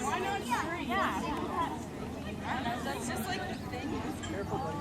Why not free? Yeah. I don't know, that's just like the thing. Careful, buddy.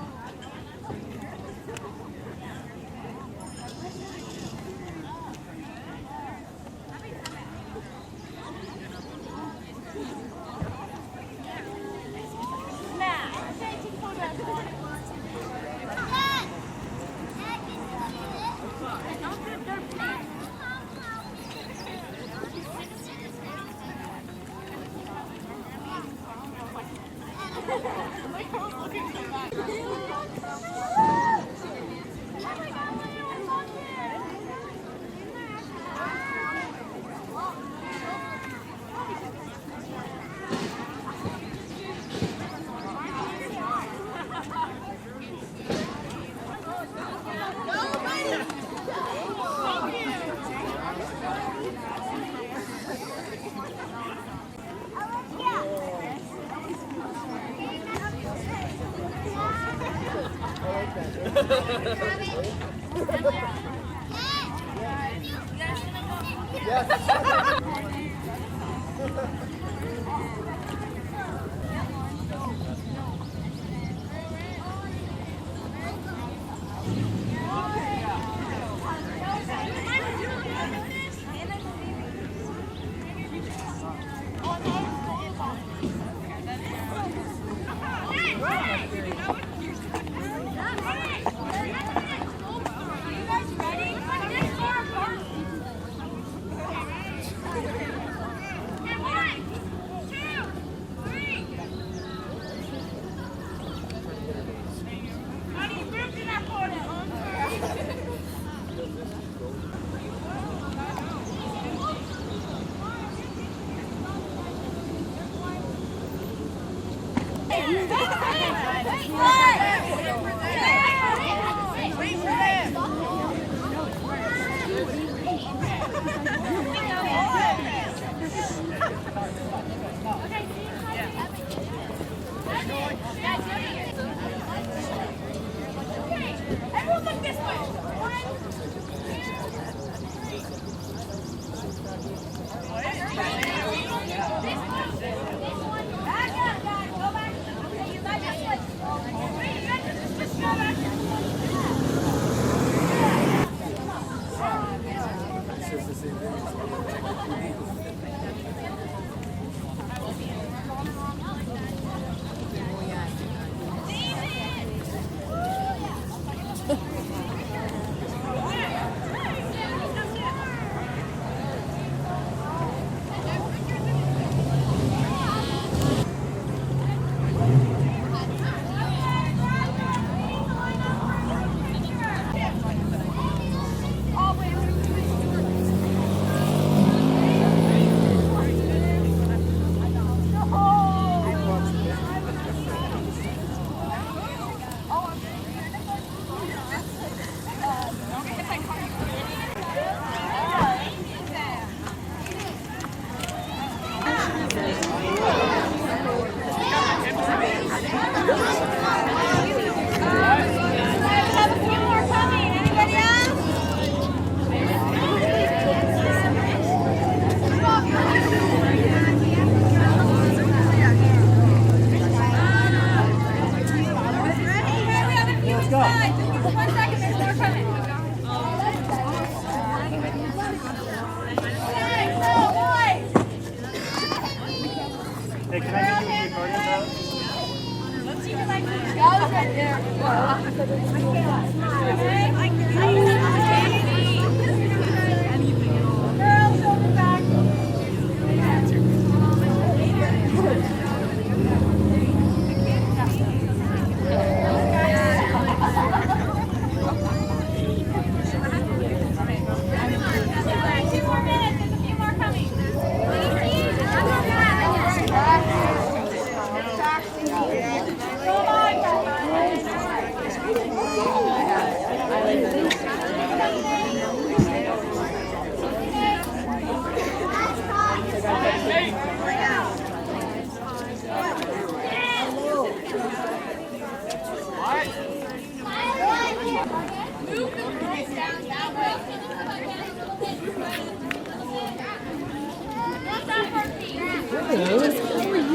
Hey, can I get you a accordion, bro? Let's see if I can. Y'all right there. Girls, shoulder back.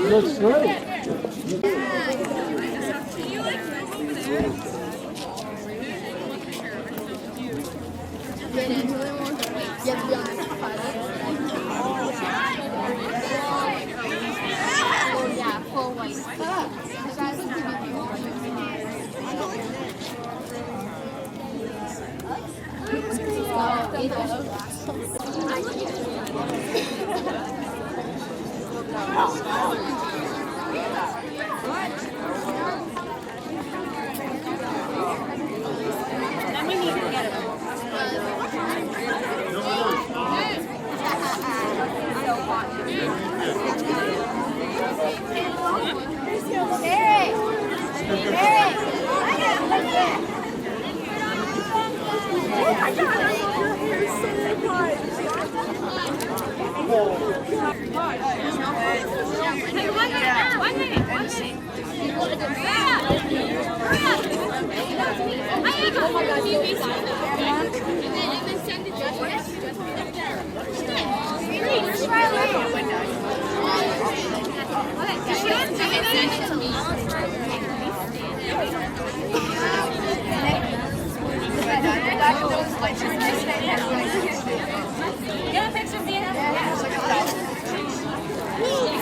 Looks great. Yeah, full white. Then we need to get it.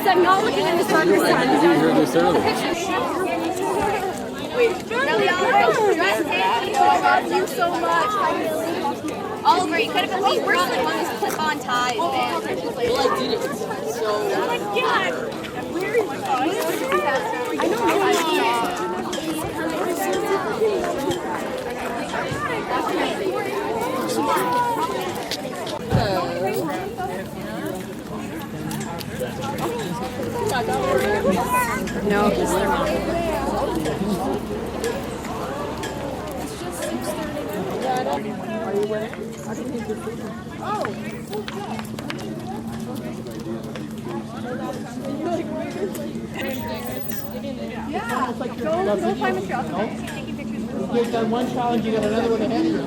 I'm not looking in the sun. You heard this earlier. I love you so much. Oliver, you could have at least brought like one of those clip-on ties, man. Well, I did it. So. Oh my god! Where is I No, because they're not. Go find the shot. You've done one challenge, you got another one ahead of you.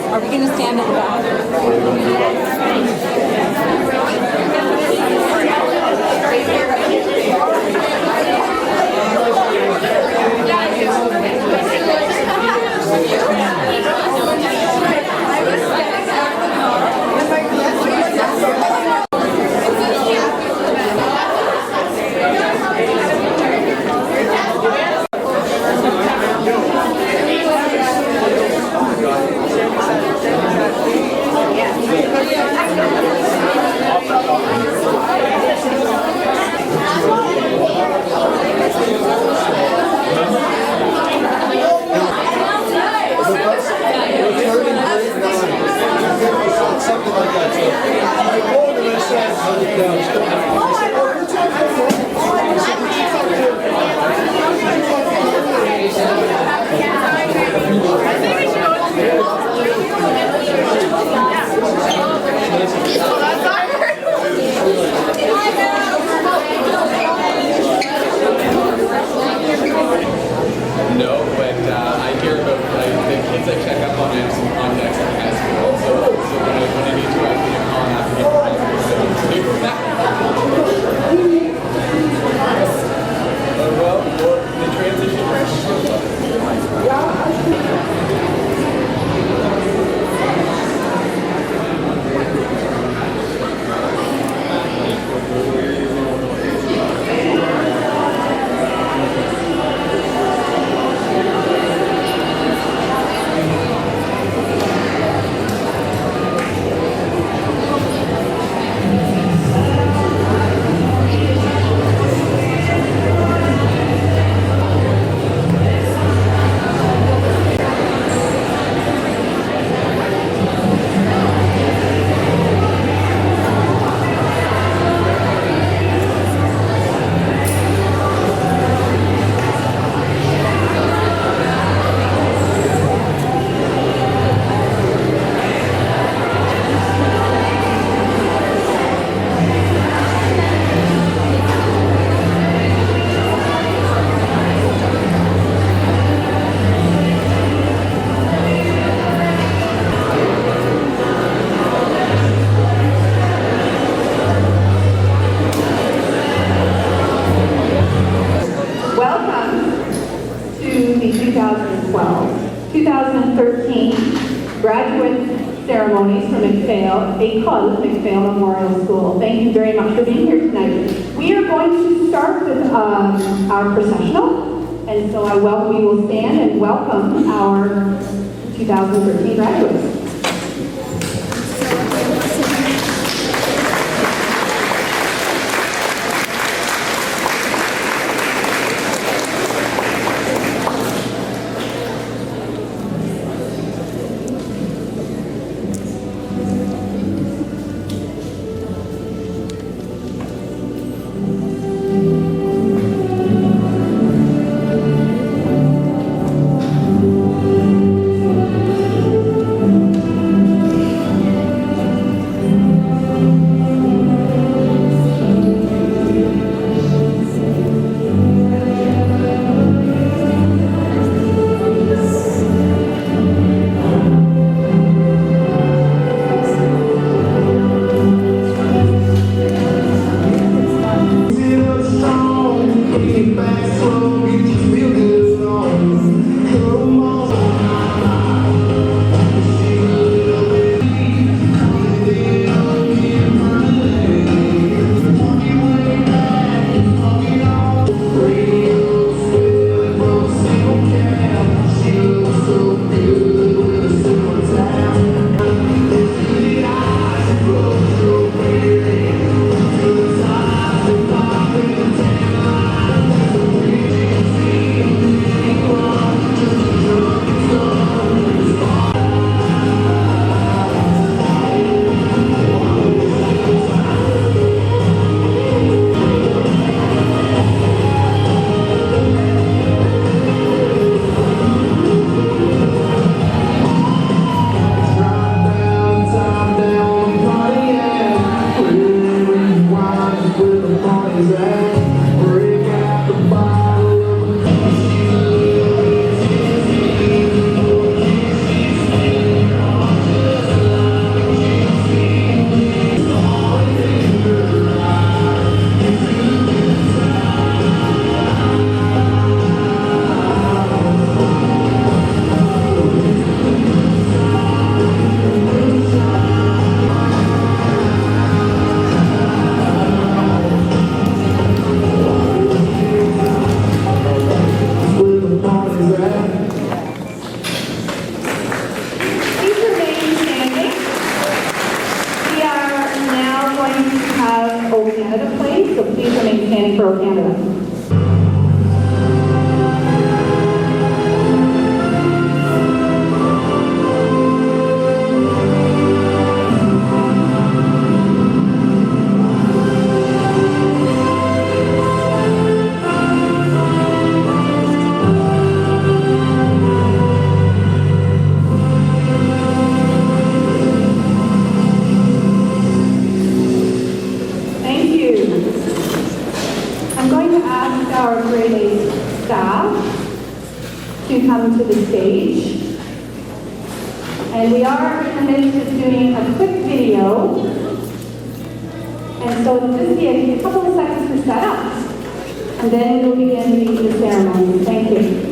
Are we going to stand in the back? No, but I hear about the kids I check up on have some contacts in high school. So when I need to, I can call and have to get 2013 graduate ceremonies from Macphail, because Macphail Memorial School. Thank you very much for being here tonight. We are going to start with our processional, and so we will stand and welcome our 2013 graduates. And we are in the midst of doing a quick video. And so it'll just be a couple of seconds to set up. And then we'll begin the ceremony. Thank you.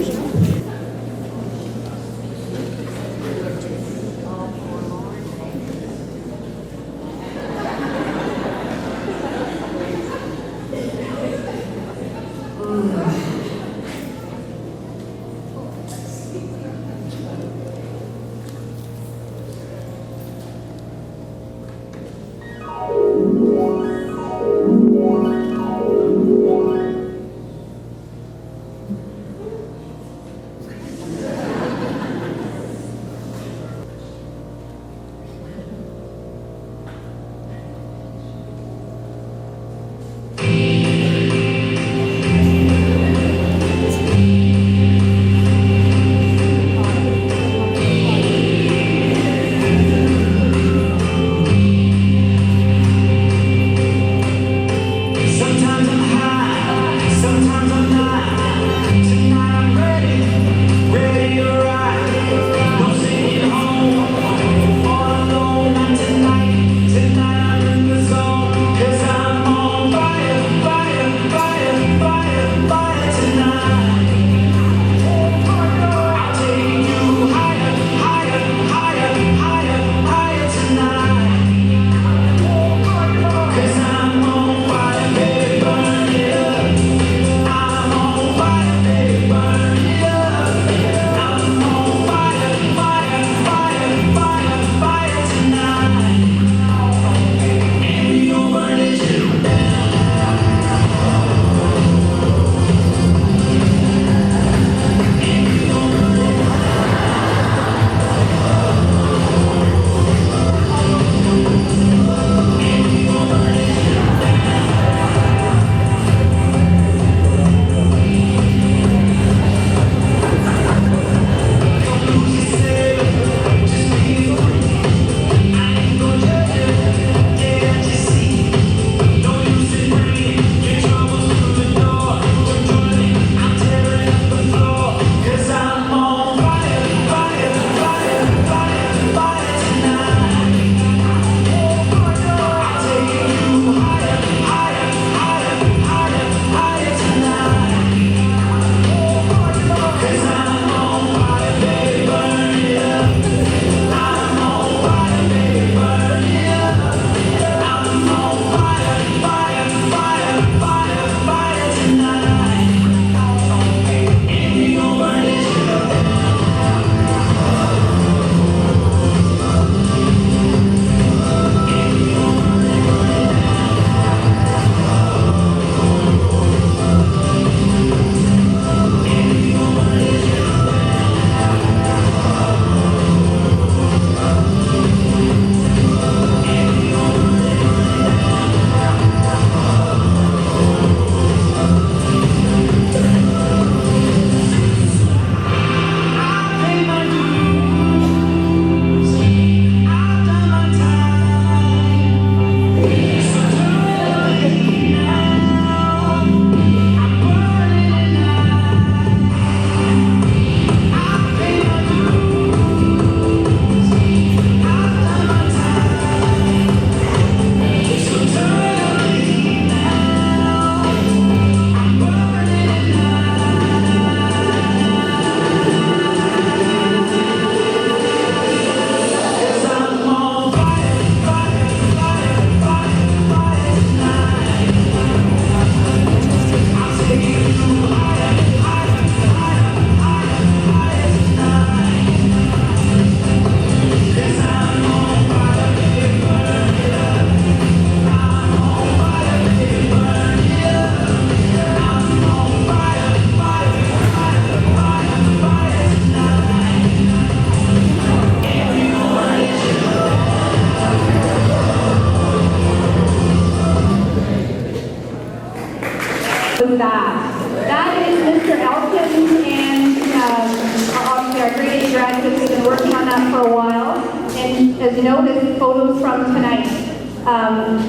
notice photos from tonight.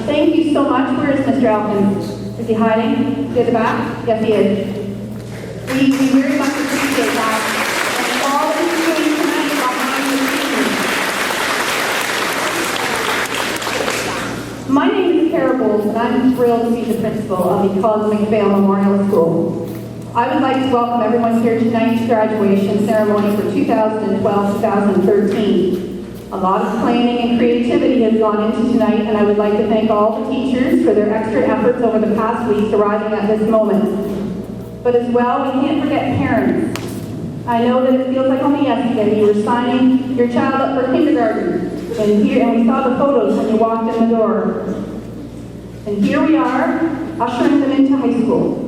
Thank you so much. Where is Mr. Elkins? Is he hiding? Is he at the back? Yes, he is. We very much appreciate that. And all that he's doing tonight behind the scenes. My name is Kara Bowles, and I'm thrilled to be the principal of the Macphail Memorial School. I would like to welcome everyone here to tonight's graduation ceremony for 2012-2013. A lot of planning and creativity has gone into tonight, and I would like to thank all the teachers for their extra efforts over the past weeks arriving at this moment. But as well, we can't forget parents. I know that it feels like only yesterday you were signing your child up for kindergarten, and we saw the photos when you walked in the door. And here we are, ushering them into high school.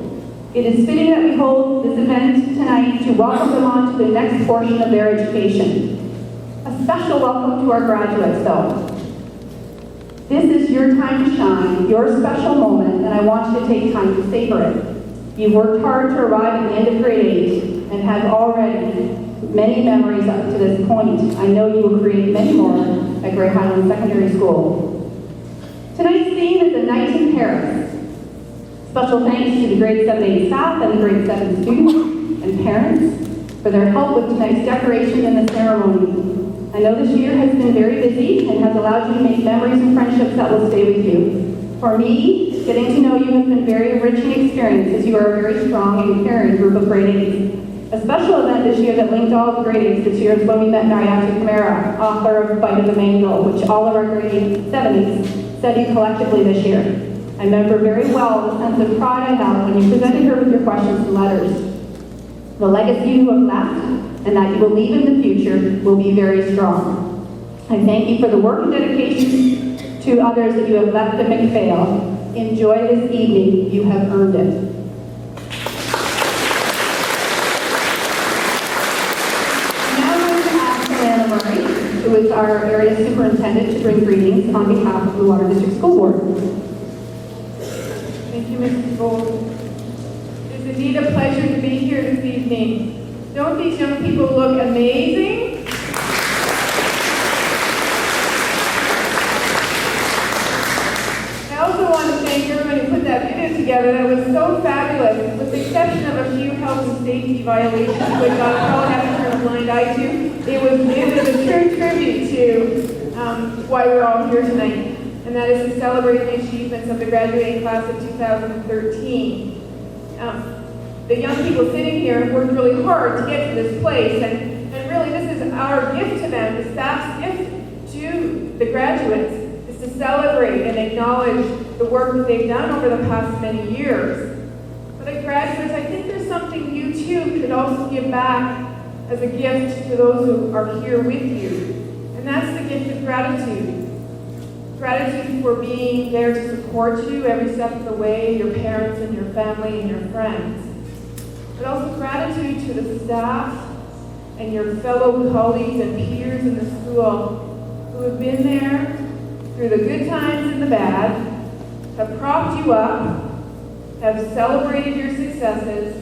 It is fitting that we hold this event tonight to welcome them on to the next portion of their education. A special welcome to our graduates, though. This is your time to shine, your special moment, and I want you to take time to savor it. You've worked hard to arrive at the end of grade 8 and have already many memories up to this point. I know you will create many more at Grey Highland Secondary School. Tonight's theme is A Night in Paris. Special thanks to the grade 7-8 staff and the grade 7 students and parents for their help with tonight's decoration and the ceremony. I know this year has been very busy and has allowed you to make memories and friendships that will stay with you. For me, getting to know you has been a very enriching experience as you are a very strong and caring group of grade 8s. A special event this year that linked all of the grade 8s this year is when we met Marietta Camara, author of Bite of the Mango, which all of our grade 7s studied collectively this year. I remember very well the sense of pride I had when you presented her with your questions and letters. The legacy you have left and that you will leave in the future will be very strong. I thank you for the work and dedication to others that you have left at Macphail. Enjoy this evening. You have earned it. Now I'm going to ask Anna Murray, who is our area superintendent, to bring greetings on behalf of the Water District School Board. Thank you, Mrs. Bowles. It is indeed a pleasure to be here this evening. Don't these young people look amazing? I also want to thank everyone who put that video together. That was so fabulous, with the exception of a few health and safety violations, which I'll probably have to turn a blind eye to. It was a true tribute to why we're all here tonight, and that is to celebrate the achievements of the graduating class of 2013. The young people sitting here have worked really hard to get to this place, and really this is our gift to them, the staff's gift to the graduates, is to celebrate and acknowledge the work that they've done over the past many years. But as graduates, I think there's something you too could also give back as a gift to those who are here with you, and that's the gift of gratitude. Gratitude for being there to support you every step of the way, your parents and your family and your friends. But also gratitude to the staff and your fellow colleagues and peers in the school who have been there through the good times and the bad, have propped you up, have celebrated your successes,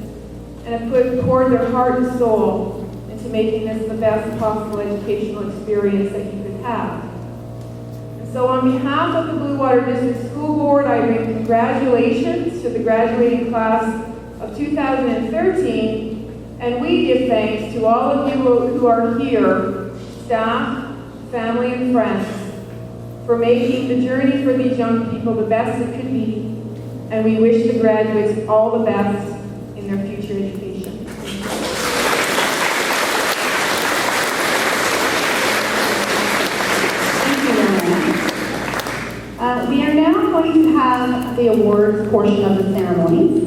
and have poured their heart and soul into making this the best possible educational experience that you could have. So on behalf of the Blue Water District School Board, I bring congratulations to the graduating class of 2013, and we give thanks to all of you who are here, staff, family, and friends, for making the journey for these young people the best it could be, and we wish the graduates all the best in their future education. We are now going to have the awards portion of the ceremony.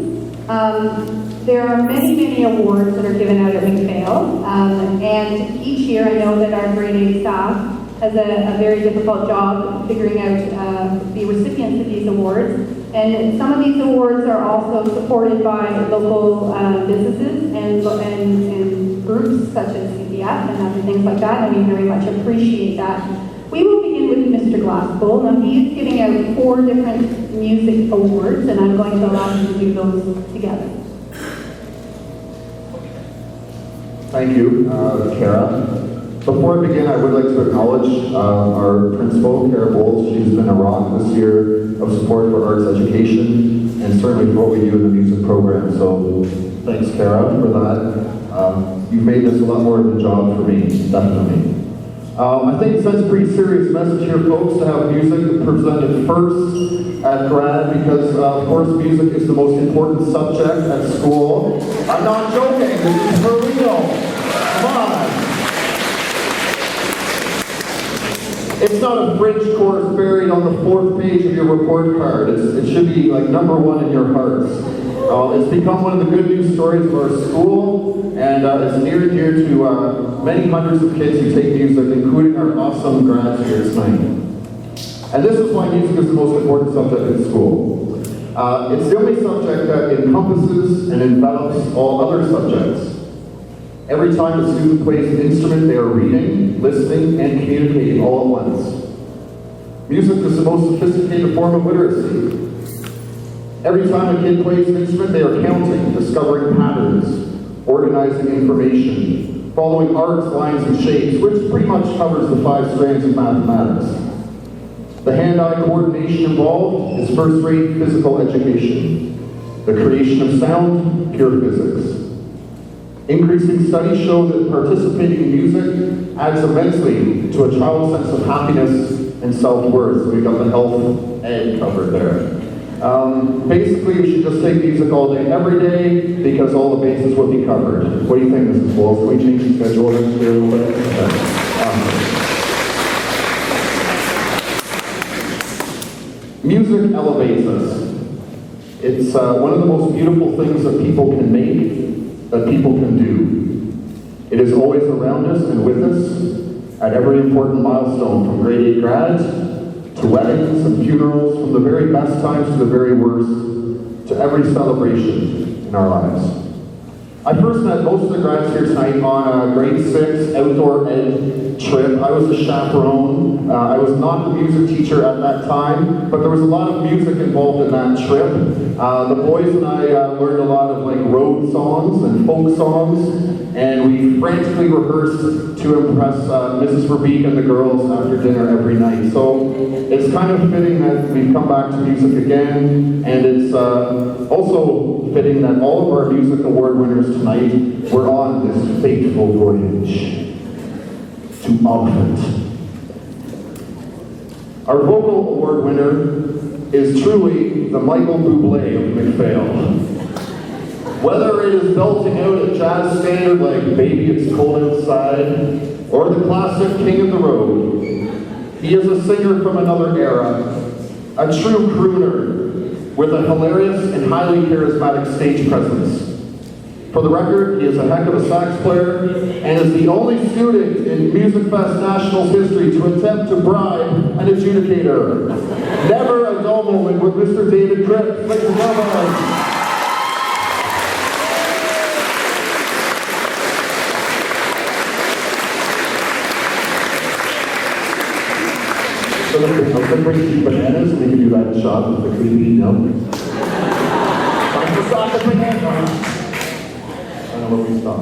There are many, many awards that are given out at Macphail, and each year I know that our grade 8 staff has a very difficult job figuring out the recipients of these awards. And some of these awards are also supported by local businesses and groups such as CPF and other things like that, and we very much appreciate that. We will begin with Mr. Glasspool. Now he is giving out 4 different music awards, and I'm going to allow him to do those together. Thank you, Kara. Before I begin, I would like to acknowledge our principal, Kara Bowles. She's been a rock this year of support for arts education and certainly for what we do in the music program. So thanks, Kara, for that. You've made this a lot more of a job for me, definitely. I think it sends a pretty serious message here, folks, to have music presented first at grad because, of course, music is the most important subject at school. I'm not joking, this is for real. Come on. It's not a bridge course buried on the 4th page of your report card. It should be like #1 in your hearts. It's become one of the good news stories of our school, and it's near and dear to many hundreds of kids who take music, including our awesome grads here tonight. And this is why music is the most important subject in school. It's the only subject that encompasses and envelops all other subjects. Every time a student plays an instrument, they are reading, listening, and communicating all at once. Music is the most sophisticated form of literacy. Every time a kid plays an instrument, they are counting, discovering patterns, organizing information, following arcs, lines, and shapes, which pretty much covers the 5 strands of mathematics. The hand-eye coordination involved is first-rate physical education. The creation of sound, pure physics. Increasing studies show that participating in music adds immensely to a child's sense of happiness and self-worth. So we've got the health ed covered there. Basically, you should just take music all day, every day, because all the bases will be covered. What do you think, Mrs. Bowles? Can we change the schedule next year a little bit? Music elevates us. It's one of the most beautiful things that people can make, that people can do. It is always around us and with us at every important milestone, from grade 8 grads to weddings and funerals, from the very best times to the very worst, to every celebration in our lives. I first met most of the grads here tonight on a grade 6 outdoor ed trip. I was a chaperone. I was not the music teacher at that time, but there was a lot of music involved in that trip. The boys and I learned a lot of like road songs and folk songs, and we frantically rehearsed to impress Mrs. Verbeek and the girls after dinner every night. So it's kind of fitting that we've come back to music again, and it's also fitting that all of our music award winners tonight were on this fateful voyage to Oliphant. Our vocal award winner is truly the Michael Bublé of Macphail. Whether it is belting out a jazz standard like Baby It's Cold Outside, or the classic King of the Road, he is a singer from another era, a true crooner with a hilarious and highly charismatic stage presence. For the record, he is a heck of a sax player and is the only student in Music Fest National's history to attempt to bribe an adjudicator. Never a dull moment with Mr. David Cripps. Ladies and gentlemen. So I'm going to bring you bananas and we can do that shot with the creepy milk. Time to stop the banana. I don't know where we stop.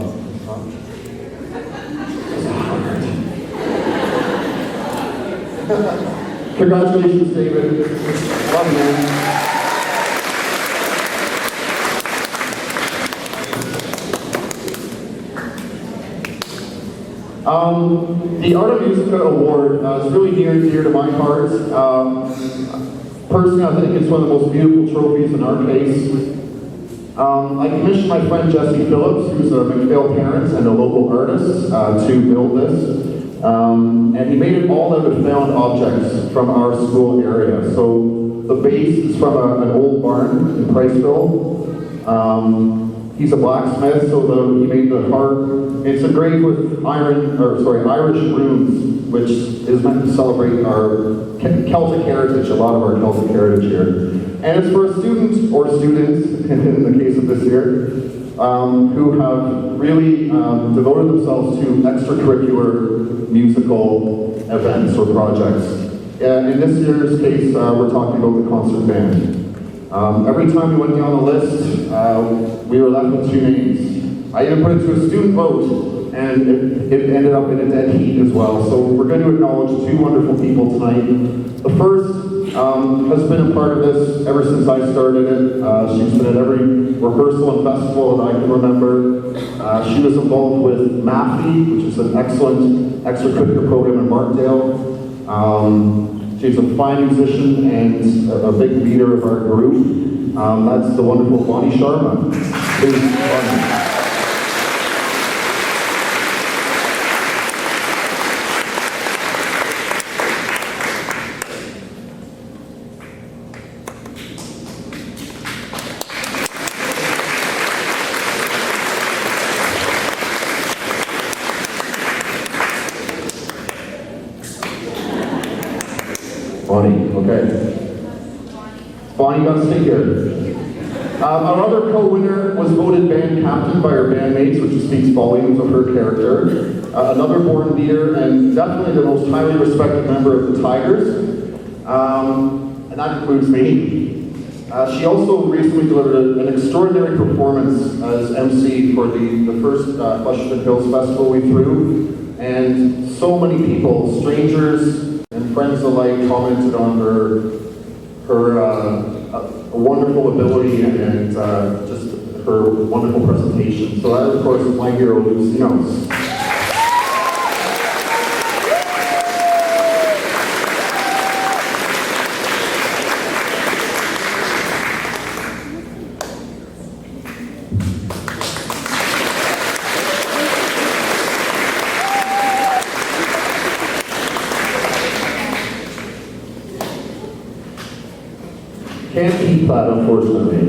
Congratulations, David. Love you, man. The Art of Musica Award is really near and dear to my heart. Personally, I think it's one of the most beautiful trophies in our case. I commissioned my friend Jesse Phillips, who's a Macphail parent and a local artist, to build this. And he made it all out of found objects from our school area. So the base is from an old barn in Priceville. He's a blacksmith, so he made the harp. It's engraved with Irish runes, which is meant to celebrate our Celtic heritage, a lot of our Celtic heritage here. And it's for a student or students, in the case of this year, who have really devoted themselves to extracurricular musical events or projects. In this year's case, we're talking about the concert band. Every time we went down the list, we were left with 2 names. I even put it to a student vote, and it ended up in a dead heat as well. So we're going to acknowledge two wonderful people tonight. The first has been a part of this ever since I started it. She's been at every rehearsal and festival that I can remember. She was involved with Macphail, which is an excellent extracurricular program in Markdale. She's a fine musician and a big leader of our group. That's the wonderful Bonnie Sharma. Please, Bonnie. Bonnie, okay. Bonnie, you got to stay here. Our other co-winner was voted band captain by her bandmates, which speaks volumes of her character. Another born leader and definitely the most highly respected member of the Tigers, and that includes me. She also recently delivered an extraordinary performance as MC for the first Flesherton Hills Festival we threw, and so many people, strangers and friends alike, commented on her wonderful ability and just her wonderful presentation. So that, of course, is my hero, Lucy Knows. Can't eat that, unfortunately,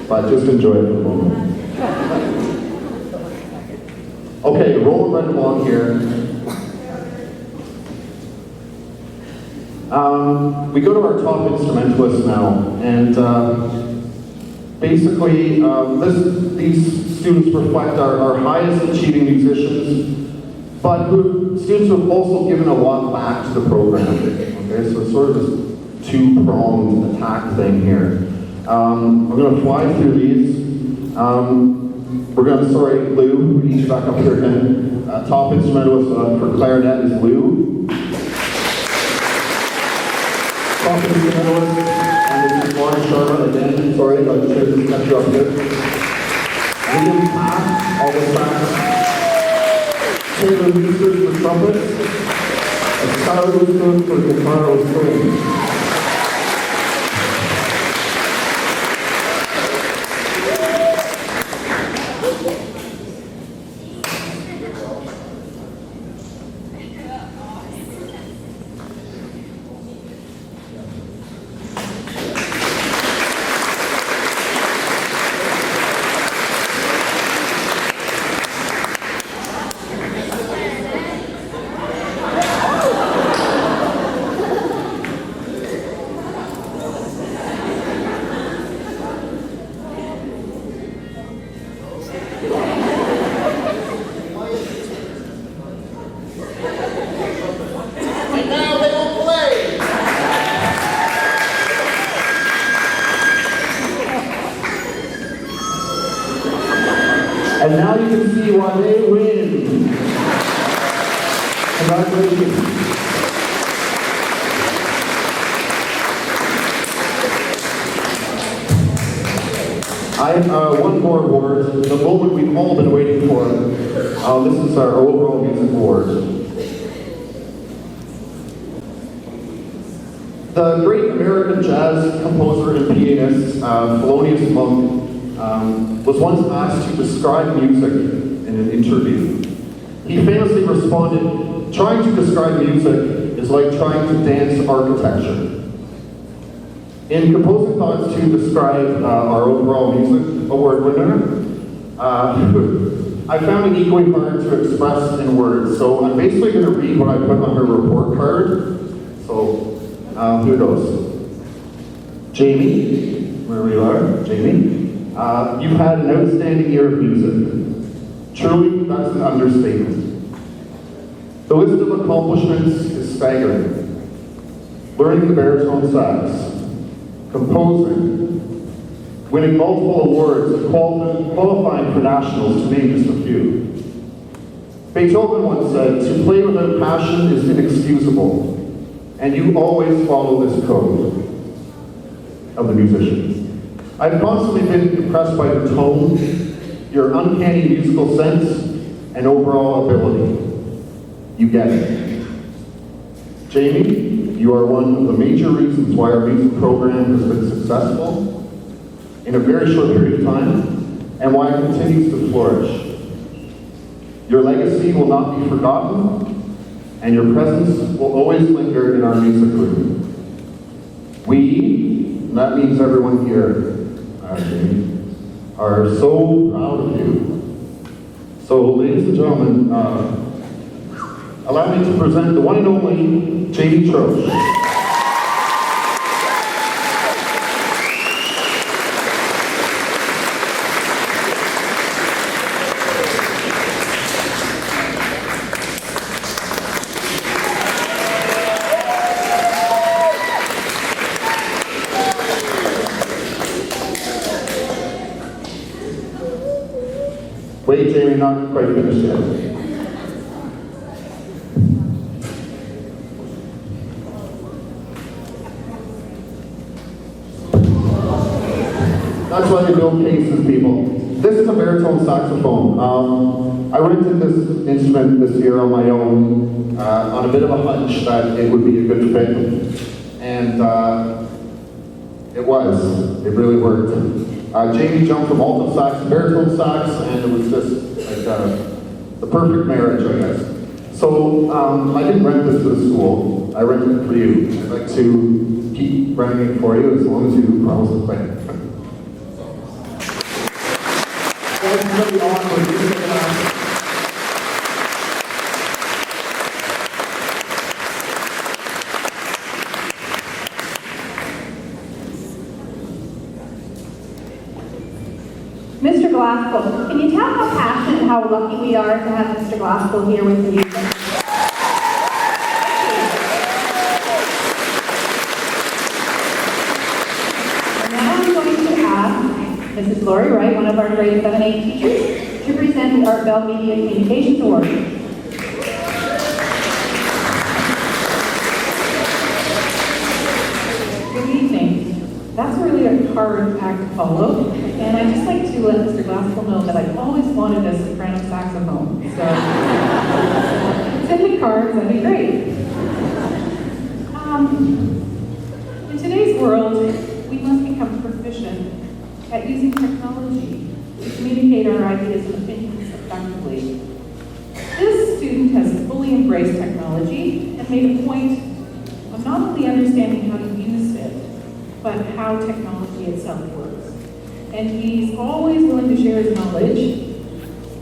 but just enjoy it for a moment. Okay, rolling right along here. We go to our top instrumentalists now, and basically these students reflect our highest achieving musicians, but students who have also given a lot back to the program. Okay, so it's sort of this two-pronged attack thing here. We're going to fly through these. We're going to, Lou, we need you back up here again. Top instrumentalist for clarinet is Lou. Top instrumentalist, and this is Bonnie Sharma again. Sorry, I just had to catch you up here. William Pass, all the sax. Taylor Research for trumpet. And Tyler Woodson for guitar or strings. And now you can see why they win. Congratulations. I have one more award, the moment we've all been waiting for. This is our overall music award. The great American jazz composer and pianist, Thelonious Monk, was once asked to describe music in an interview. He famously responded, "Trying to describe music is like trying to dance architecture." In composing thoughts to describe our overall music award winner, I found it equally hard to express in words. So I'm basically going to read what I put on her report card. So here goes. Jamie, wherever you are, Jamie. You've had an outstanding year of music. Truly, that's an understatement. The list of accomplishments is staggering. Learning the baritone sax, composing, winning multiple awards, and qualifying for nationals, to name just a few. Beethoven once said, "To play without passion is inexcusable," and you always follow this code of the musicians. I've constantly been impressed by your tone, your uncanny musical sense, and overall ability. You get it. Jamie, you are one of the major reasons why our music program has been successful in a very short period of time, and why it continues to flourish. Your legacy will not be forgotten, and your presence will always linger in our music group. We, and that means everyone here, Jamie, are so proud of you. So, ladies and gentlemen, allow me to present the one and only Jamie Troche. Wait, Jamie, not quite finished yet. That's why they build cases, people. This is a baritone saxophone. I rented this instrument this year on my own, on a bit of a hunch that it would be a good fit. And it was. It really worked. Jamie jumped from alto sax to baritone sax, and it was just like the perfect marriage, I guess. So I didn't rent this to the school. I rented it for you. I'd like to keep renting it for you as long as you promise to play it. It's really awkward. Mr. Glasspool, can you tell how passionate and how lucky we are to have Mr. Glasspool here with the music? And now I'm going to ask Mrs. Lori Wright, one of our grade 7-8 teachers, to present the Art Bell Media Communications Award. Good evening. That's really a hard act to follow, and I'd just like to let Mr. Glasspool know that I've always wanted a soprano saxophone, so if it's in the cards, that'd be great. In today's world, we must become proficient at using technology to communicate our ideas and opinions effectively. This student has fully embraced technology and made a point of not only understanding how to use it, but how technology itself works. And he's always willing to share his knowledge,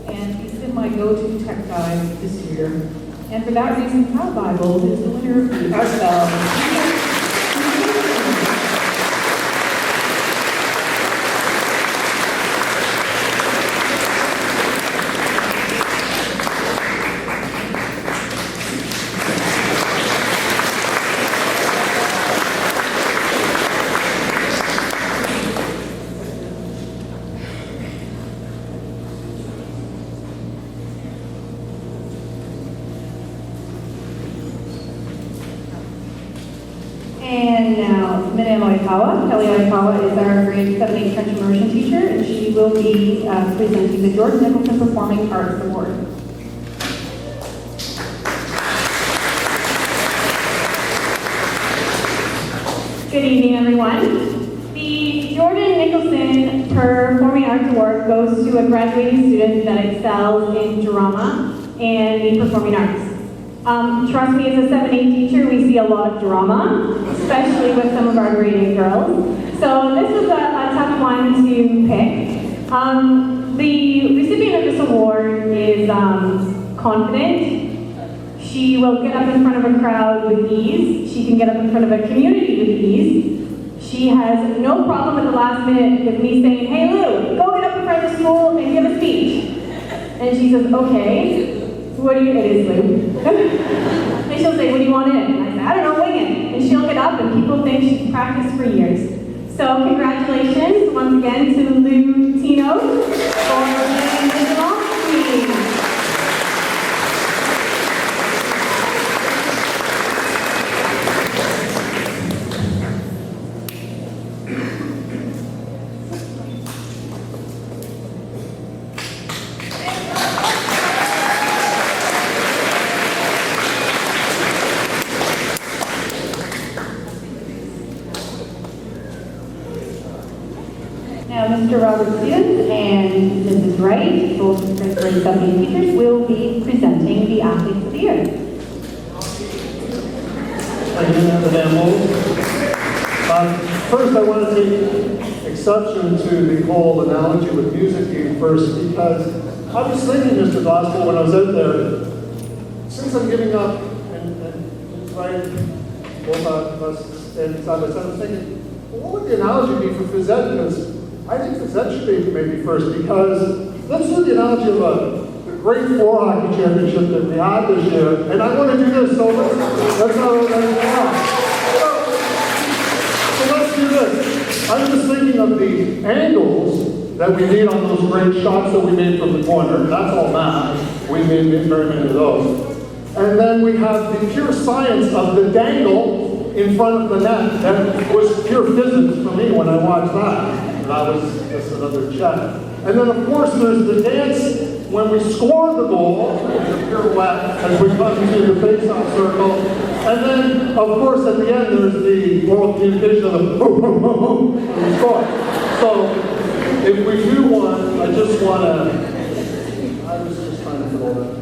and he's been my go-to tech guy this year. And for that reason, Proud Bible is the winner of the Art Bell. And now, Minna Oikawa. Kelly Oikawa is our grade 7-8 French immersion teacher, and she will be presenting the George Nicholson Performing Arts Award. Good evening, everyone. The Jordan Nicholson Performing Arts Award goes to a graduating student that excels in drama and the performing arts. Trust me, as a 7-8 teacher, we see a lot of drama, especially with some of our grade 8 girls. So this was a tough one to pick. The recipient of this award is confident. She will get up in front of a crowd with ease. She can get up in front of a community with ease. She has no problem at the last minute with me saying, "Hey Lou, go get up in front of the school and give a speech." And she says, "Okay. What do you, it is Lou." And she'll say, "What do you want in?" And I say, "I don't know, wing it." And she'll get up and people think she's practiced for years. So congratulations once again to Lou. for being the Now, Mr. Robert Stevens and Mrs. Wright, both grade 7 teachers, will be presenting the athletes of the year. First, I want to take exception to the whole analogy with music being first, because I was thinking, Mr. Gospel, when I was out there, since I'm giving up, and right, both of us standing side by side, I was thinking, well, what would the analogy be for phys ed? Because I think phys ed should be maybe first, because let's do the analogy of the grade 4 hockey championship that we had this year, and I want to do this, so let's not write anything down. So let's do this. I'm just thinking of the angles that we need on those great shots that we made from the corner. That's all math. We made very many of those. And then we have the pure science of the dangle in front of the net. That was pure physics for me when I watched that. That was just another check. And then, of course, there's the dance when we score the goal, the pirouette, as we come into the face-off circle. And then, of course, at the end, there's the oral communication of the boom, boom, boom, boom, and we score. So, if we do one, I just want to, I was just trying to fill that.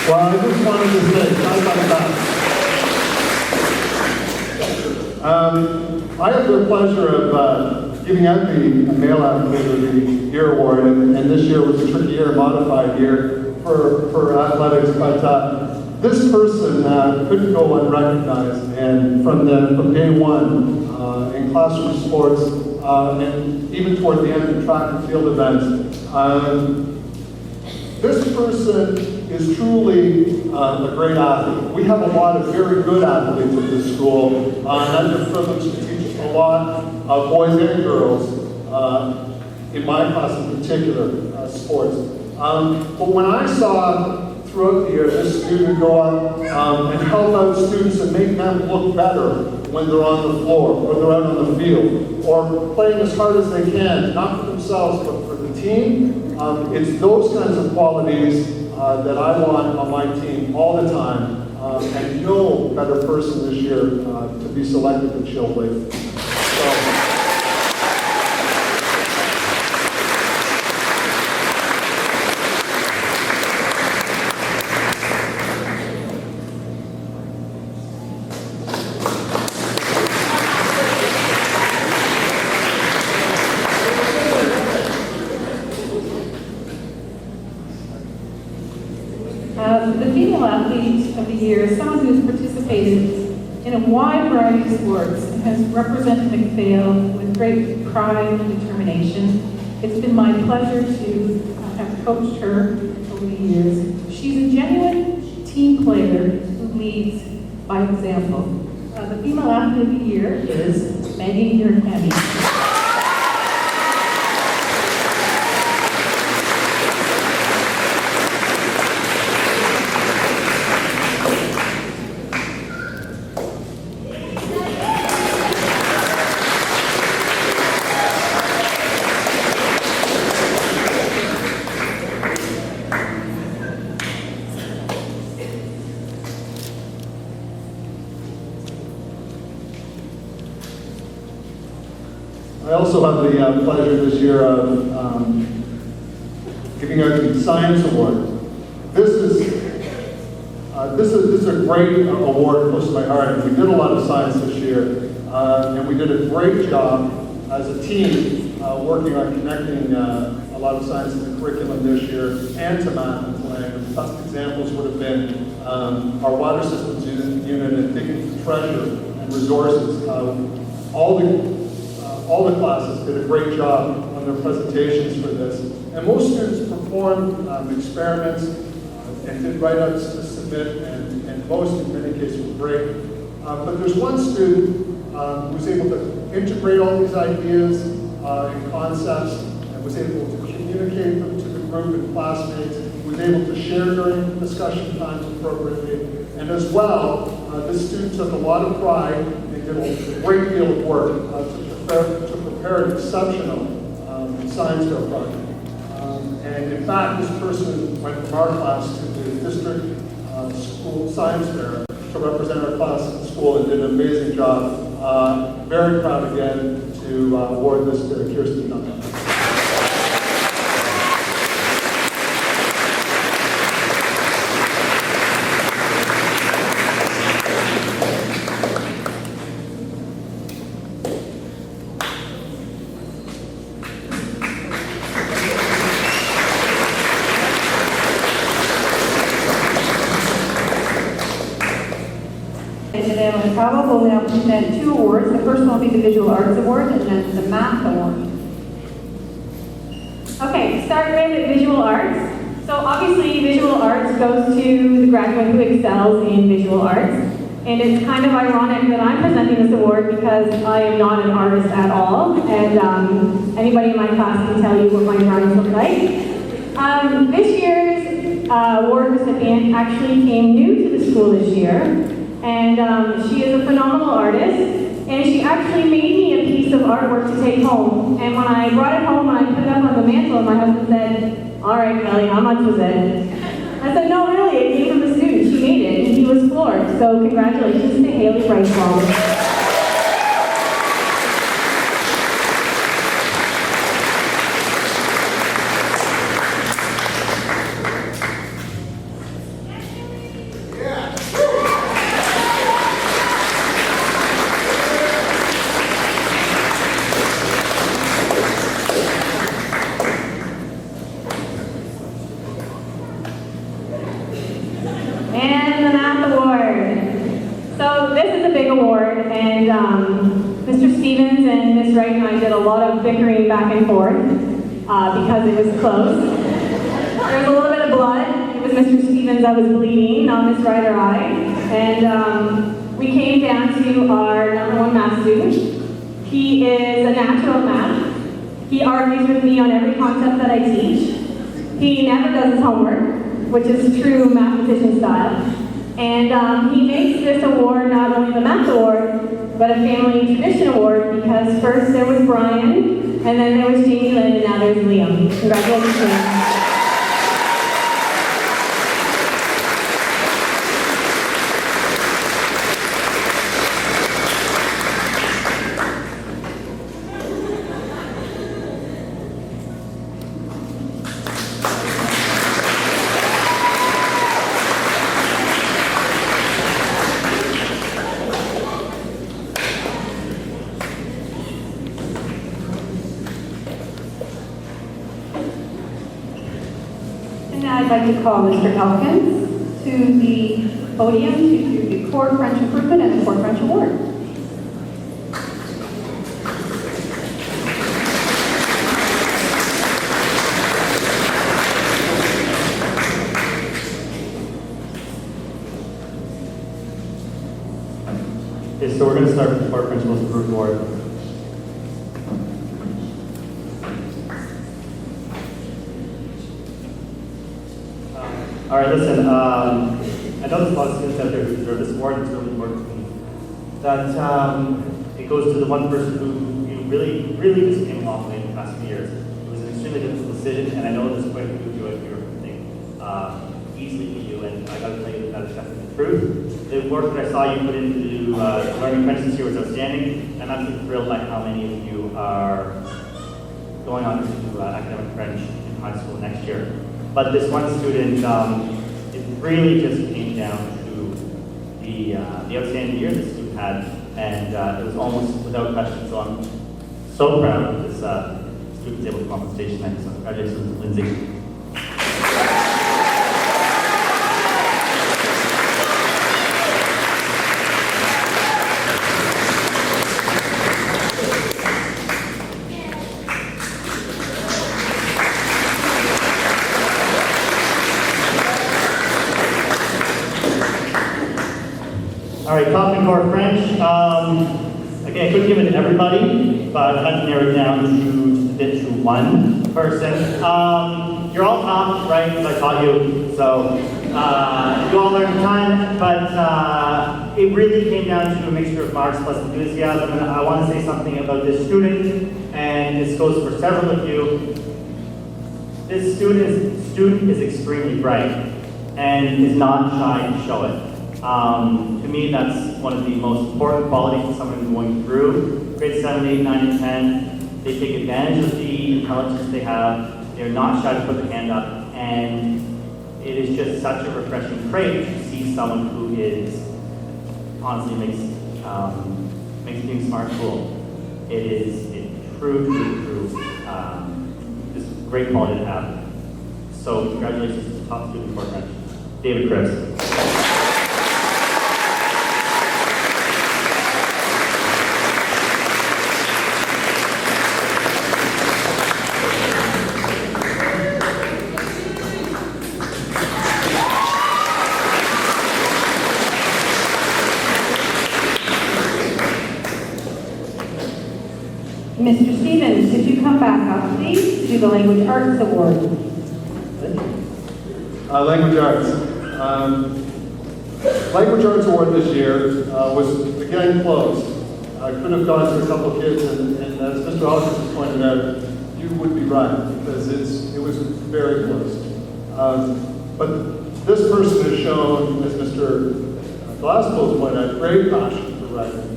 Well, I just wanted to say, not like that. I have the pleasure of giving out the Male Athlete of the Year Award, and this year was a tricky year, modified year for athletics, but this person couldn't go unrecognized, and from day one in classroom sports, and even toward the end of track and field events, this person is truly a great athlete. We have a lot of very good athletes at this school, and I've been privileged to teach a lot of boys and girls, in my class in particular, sports. But when I saw throughout the year this student go up and help out students and make them look better when they're on the floor, or they're out on the field, or playing as hard as they can, not for themselves, but for the team, it's those kinds of qualities that I want on my team all the time, and no better person this year to be selected than Jill Blake. The female athlete of the year is someone who's participated in a wide variety of sports and has represented Macphail with great pride and determination. It's been my pleasure to have coached her over the years. She's a genuine team player who leads by example. The female athlete of the year is Maggie Yerkami. I also have the pleasure this year of giving out the Science Award. This is a great award close to my heart. We did a lot of science this year, and we did a great job as a team working on connecting a lot of science in the curriculum this year and to math and to language. The best examples would have been our water systems unit and digging for treasure and resources. All the classes did a great job on their presentations for this. And most students performed experiments and did write-ups to submit, and most, in many cases, were great. But there's one student who was able to integrate all these ideas and concepts, and was able to communicate them to the group and classmates, was able to share during discussion times appropriately. And as well, this student took a lot of pride and did a great deal of work to prepare an exceptional science fair project. And in fact, this person went from our class to the district school science fair to represent our class at the school and did an amazing job very proud again to award this to Kirsty. Today on the Bravo will now present 2 awards. The first one will be the Visual Arts Award and then the Math Award. Okay, start with Visual Arts. So obviously Visual Arts goes to the graduate who excels in visual arts. And it's kind of ironic that I'm presenting this award because I am not an artist at all. And anybody in my class can tell you what my drawings look like. This year's award recipient actually came new to the school this year. And she is a phenomenal artist, and she actually made me a piece of artwork to take home. And when I brought it home and I put it up on the mantle, my husband said, "All right, Kelly, how much was it?" I said, "No, really, it came from a student. She made it," and he was floored. So congratulations to Haley Brightwell. And the Math Award. So this is a big award, and Mr. Stevens and Ms. Wright and I did a lot of bickering back and forth because it was close. There was a little bit of blood. It was Mr. Stevens that was bleeding, not Ms. Wright or I. And we came down to our #1 math student. He is a natural at math. He argues with me on every concept that I teach. He never does his homework, which is true mathematician style. And he makes this award not only the Math Award, but a Family Tradition Award, because first there was Brian, and then there was Jamie Lynn, and now there's Liam. Congratulations, Liam. Now I'd like to call Mr. Elkins to the podium to do the Core French Improvement and the Core French Award. Okay, so we're going to start with the Core French Most Improved Award. All right, listen, I know there's a lot of students out there who deserve this award. It's really important to me that it goes to the one person who really just came a long way in the past few years. It was an extremely difficult decision, and I know there's quite a few of you out here who think easily for you, and I got to tell you that is definitely the truth. The work that I saw you put into learning French this year was outstanding, and I'm thrilled by how many of you are going on to academic French in high school next year. But this one student, it really just came down to the outstanding year this student had, and it was almost without question. So I'm so proud of this student's able to come up on stage tonight. So congratulations, Lindsay. All right, top and core French. Again, I couldn't give it to everybody, but I had to narrow it down to one person. You're all top, right? Because I taught you, so you all learned a ton. But it really came down to a mixture of marks plus enthusiasm. And I want to say something about this student, and this goes for several of you. This student is extremely bright and is not shy to show it. To me, that's one of the most important qualities of someone going through grade 7, 8, 9, and 10. They take advantage of the intelligence they have. They're not shy to put their hand up, and it is just such a refreshing trait to see someone who is honestly makes being smart cool. It's true, just a great quality to have. So congratulations to the top student for French, David Cripps. Mr. Stevens, could you come back up, please, to do the Language Arts Award? Language Arts. Language Arts Award this year was again close. I could have gone to a couple of kids, and as Mr. Hawkins has pointed out, you would be right, because it was very close. But this person has shown, as Mr. Glasspool pointed out, great passion for writing.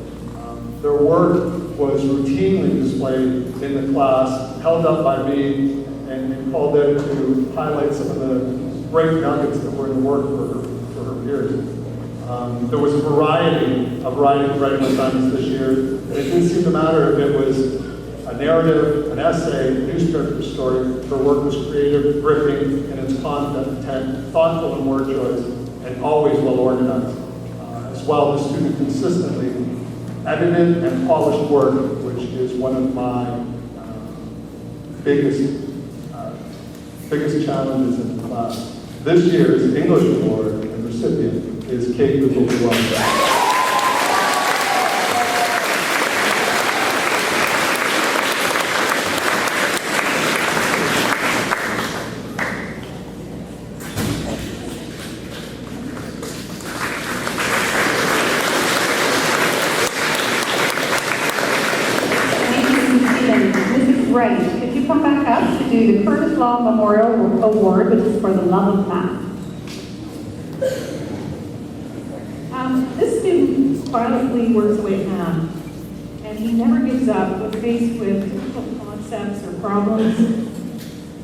Their work was routinely displayed in the class, held up by me, and called out to highlight some of the great nuggets that were in the work for her peers. There was a variety of writing assignments this year, and it didn't seem to matter if it was a narrative, an essay, a newspaper story. Her work was creative, gripping in its content, thoughtful in word choice, and always well organized. As well, the student consistently edited and polished work, which is one of my biggest challenges in the class. This year's English Award and recipient is Kate Lupo. Right, could you come back up to do the Curtis Law Memorial Award, which is for the love of math? This student violently works away at math, and he never gives up when faced with difficult concepts or problems.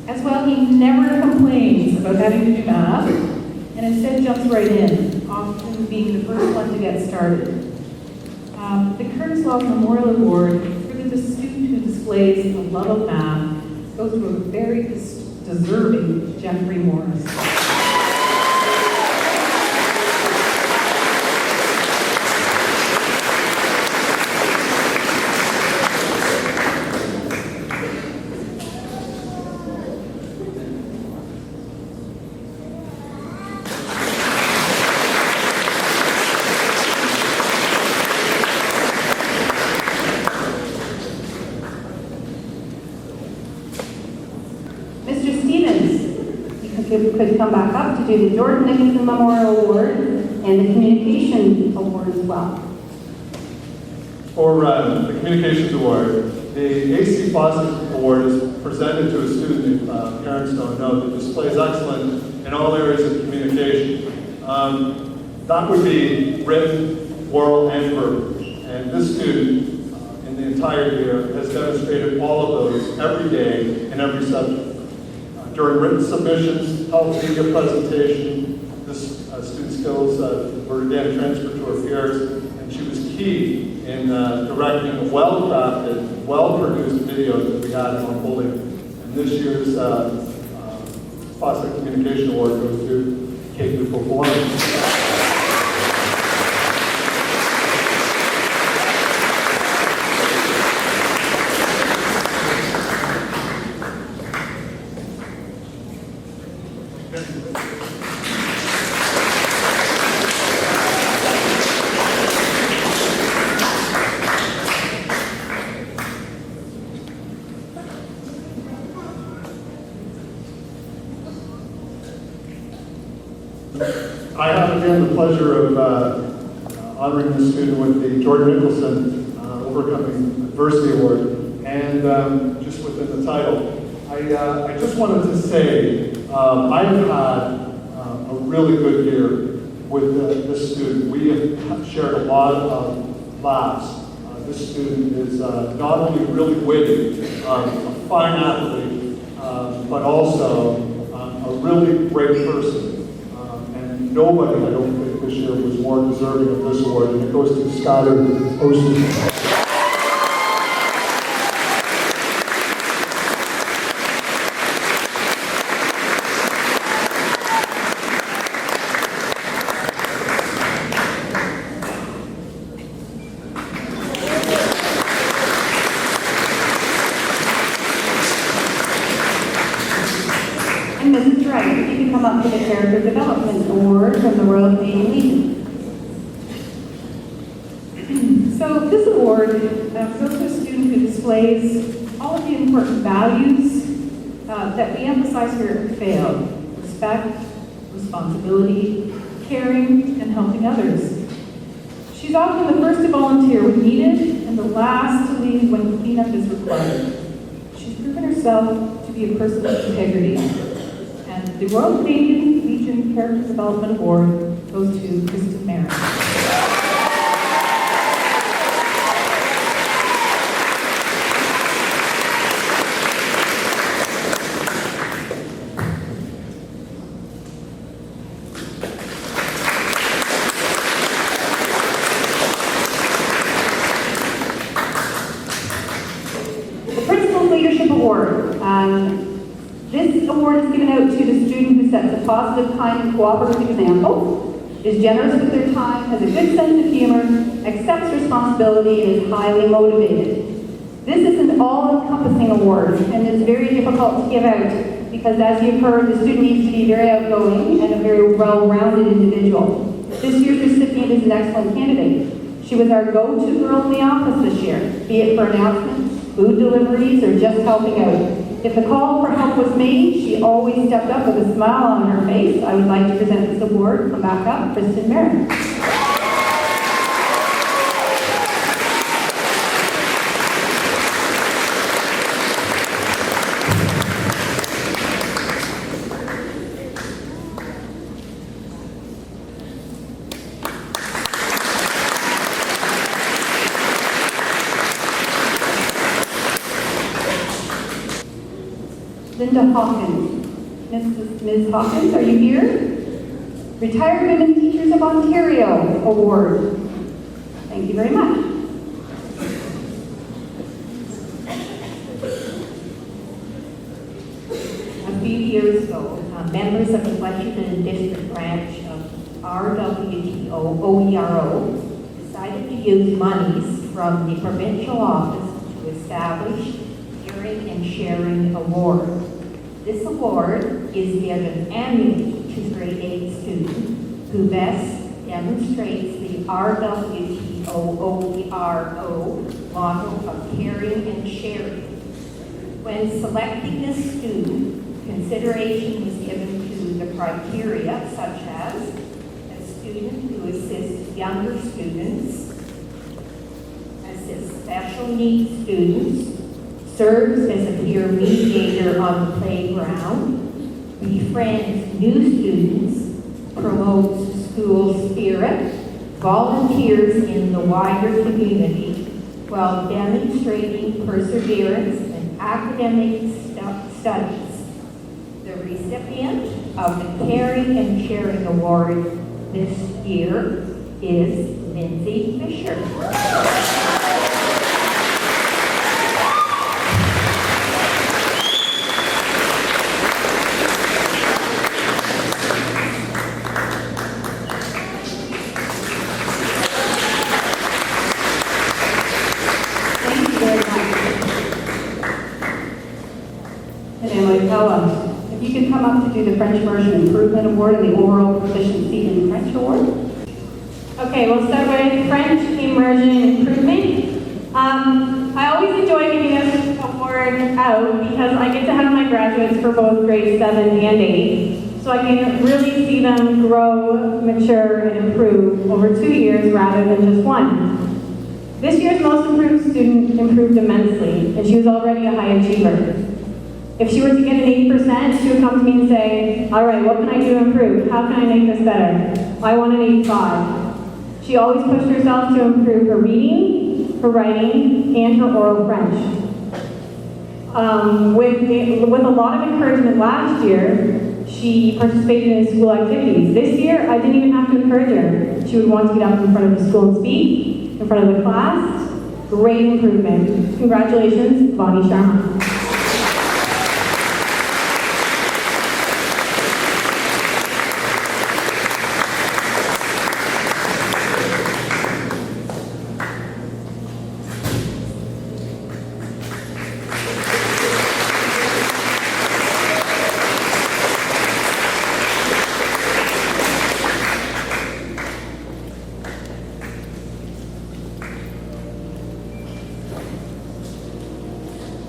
As well, he never complains about having to do math, and instead jumps right in, often being the first one to get started. The Curtis Law Memorial Award for the student who displays the love of math goes to a very deserving Jeffrey Morris. Could come back up to do the Jordan Nicholson Memorial Award and the Communication Award as well. For the Communications Award, the A.C. Fawcett Award is presented to a student, if parents don't know, that displays excellence in all areas of communication. That would be written, oral, and verbal. And this student, in the entire year, has demonstrated all of those every day in every subject. During written submissions, health media presentation, this student skills were again transferred to her peers, and she was key in directing a well-crafted, well-produced video that we had on bullying. And this year's Fawcett Communication Award goes to Kate Lupo. I have again the pleasure of honoring the student with the Jordan Nicholson Overcoming Adversity Award. And just within the title, I just wanted to say I have had a really good year with this student. We have shared a lot of laughs. This student is not only really witty, a fine athlete, but also a really great person. And nobody, I don't think, this year was more deserving of this award, and it goes to Skylar Osten. And Mrs. Wright, if you can come up to the Character Development Award from the Royal Canadian Legion. So this award goes to a student who displays all of the important values that we emphasize here at Macphail: respect, responsibility, caring, and helping others. She's often the first to volunteer when needed and the last to leave when cleanup is required. She's proven herself to be a person of integrity. And the Royal Canadian Legion Character Development Award goes to Kristen Merritt. The Principal's Leadership Award. This award is given out to the student who sets a positive, kind, and cooperative example, is generous with their time, has a good sense of humor, accepts responsibility, and is highly motivated. This is an all-encompassing award, and it's very difficult to give out because, as you've heard, the student needs to be very outgoing and a very well-rounded individual. This year's recipient is an excellent candidate. She was our go-to girl in the office this year, be it for announcements, food deliveries, or just helping out. If the call for help was made, she always stepped up with a smile on her face. I would like to present this award. Come back up, Kristen Merritt. Linda Hawkins. Ms. Hawkins, are you here? Retired Women Teachers of Ontario Award. Thank you very much. A few years ago, members of the Flesherton District branch of RWTO decided to use monies from the provincial office to establish Caring and Sharing Award. This award is given annually to grade 8 students who best demonstrates the RWTO model of caring and sharing. When selecting this student, consideration was given to the criteria such as a student who assists younger students, assists special needs students, serves as a peer mediator on the playground, befriends new students, promotes school spirit, volunteers in the wider community while demonstrating perseverance in academic studies. The recipient of the Caring and Sharing Award this year is Lindsay Fisher. If you could come up to do the French Immersion Improvement Award and the Overall Proficiency in French Award. Okay, we'll start with French Immersion Improvement. I always enjoy giving this award out because I get to have my graduates for both grades 7 and 8, so I can really see them grow, mature, and improve over 2 years rather than just 1. This year's most improved student improved immensely, and she was already a high achiever. If she were to get an 80%, she would come to me and say, all right, what can I do to improve? How can I make this better? I want an 85. She always pushed herself to improve her reading, her writing, and her oral French. With a lot of encouragement last year, she participated in school activities. This year, I didn't even have to encourage her. She would want to get up in front of the school and speak, in front of the class. Great improvement. Congratulations, Vani Sharma.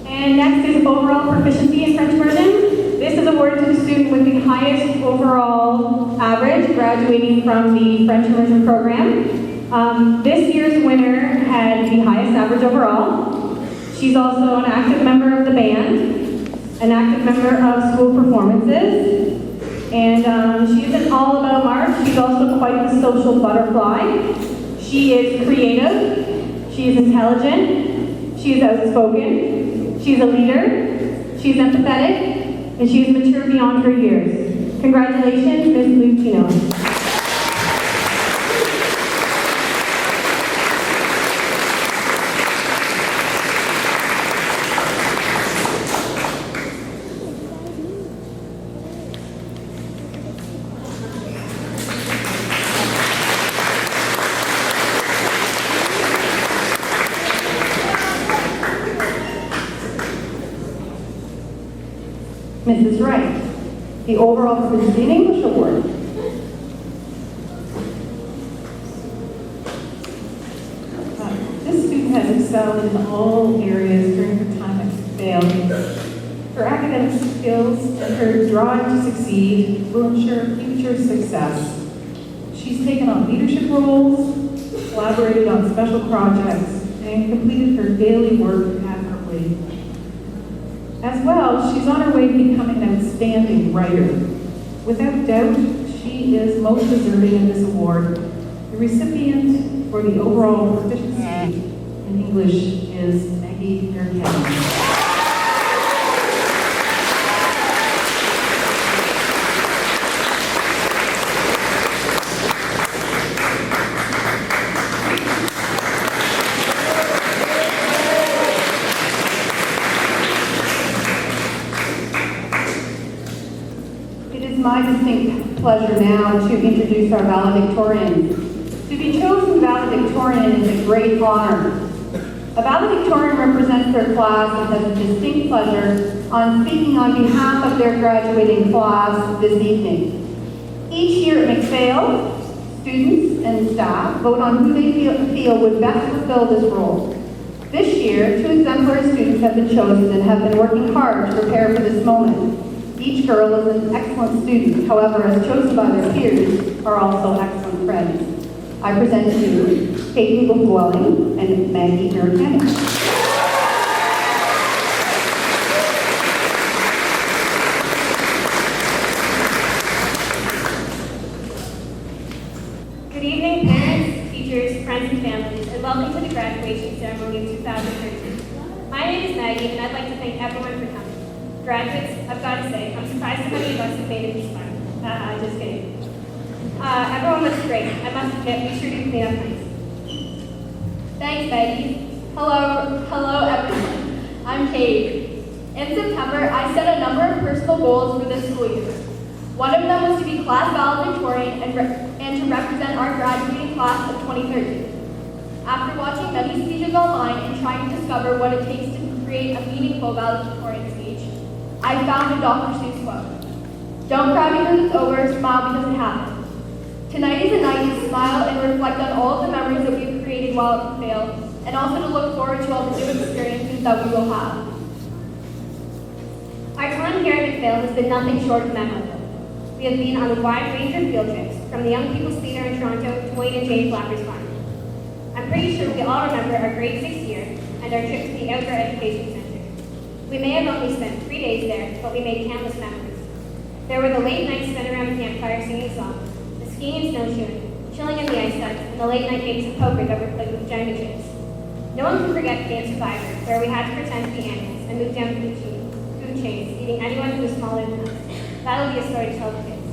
And next is overall proficiency in French immersion. This is awarded to the student with the highest overall average graduating from the French immersion program. This year's winner had the highest average overall. She's also an active member of the band, an active member of school performances, and she is an all-about mark. She's also quite the social butterfly. She is creative, she is intelligent, she is outspoken, she's a leader, she's empathetic, and she is mature beyond her years. Congratulations, Ms. Lucino. Mrs. Wright, the overall proficiency in English award. This student has excelled in all areas during her time at Macphail. Her academic skills and her drive to succeed will ensure future success. She's taken on leadership roles, collaborated on special projects, and completed her daily work admirably. As well, she's on her way to becoming an outstanding writer. Without doubt, she is most deserving of this award. The recipient for the overall proficiency in English is Maggie Fairkelly. My distinct pleasure now to introduce our valedictorians. To be chosen valedictorian is a great honor. A valedictorian represents their class and has a distinct pleasure on speaking on behalf of their graduating class this evening. Each year at Macphail, students and staff vote on who they feel would best fulfill this role. This year, 2 exemplary students have been chosen and have been working hard to prepare for this moment. Each girl is an excellent student, however, as chosen by their peers, are also excellent friends. I present to you Kate Dwelling and Maggie Fairkelly. Good evening, parents, teachers, friends, and families, and welcome to the graduation ceremony of 2013. My name is Maggie, and I'd like to thank everyone for coming. Graduates, I've got to say, I'm surprised how many of us have made it this far. Just kidding. Everyone looks great. I must admit, we sure do clean up nice. Thanks, Maggie. Hello everyone. I'm Kate. In September, I set a number of personal goals for this school year. One of them was to be class valedictorian and to represent our graduating class of 2013. After watching many speeches online and trying to discover what it takes to create a meaningful valedictorian speech, I found a Dr. Seuss quote. Don't cry because it's over, smile because it happened. Tonight is a night to smile and reflect on all of the memories that we've created while at Macphail, and also to look forward to all the new experiences that we will have. Our time here at Macphail has been nothing short of memorable. We have been on a wide range of field trips, from the Young People's Theatre in Toronto to Wayne and Jane Flacker's Farm. I'm pretty sure we all remember our grade 6 year and our trip to the Outdoor Education Center. We may have only spent 3 days there, but we made countless memories. There were the late nights spent around the campfire singing songs, the skiing and snowshoeing, chilling in the ice ducks, and the late night games of poker that were played with Jenga chips. No one can forget Game Survivor, where we had to pretend to be animals and move down food chains, eating anyone who was smaller than us. That'll be a story to tell the kids.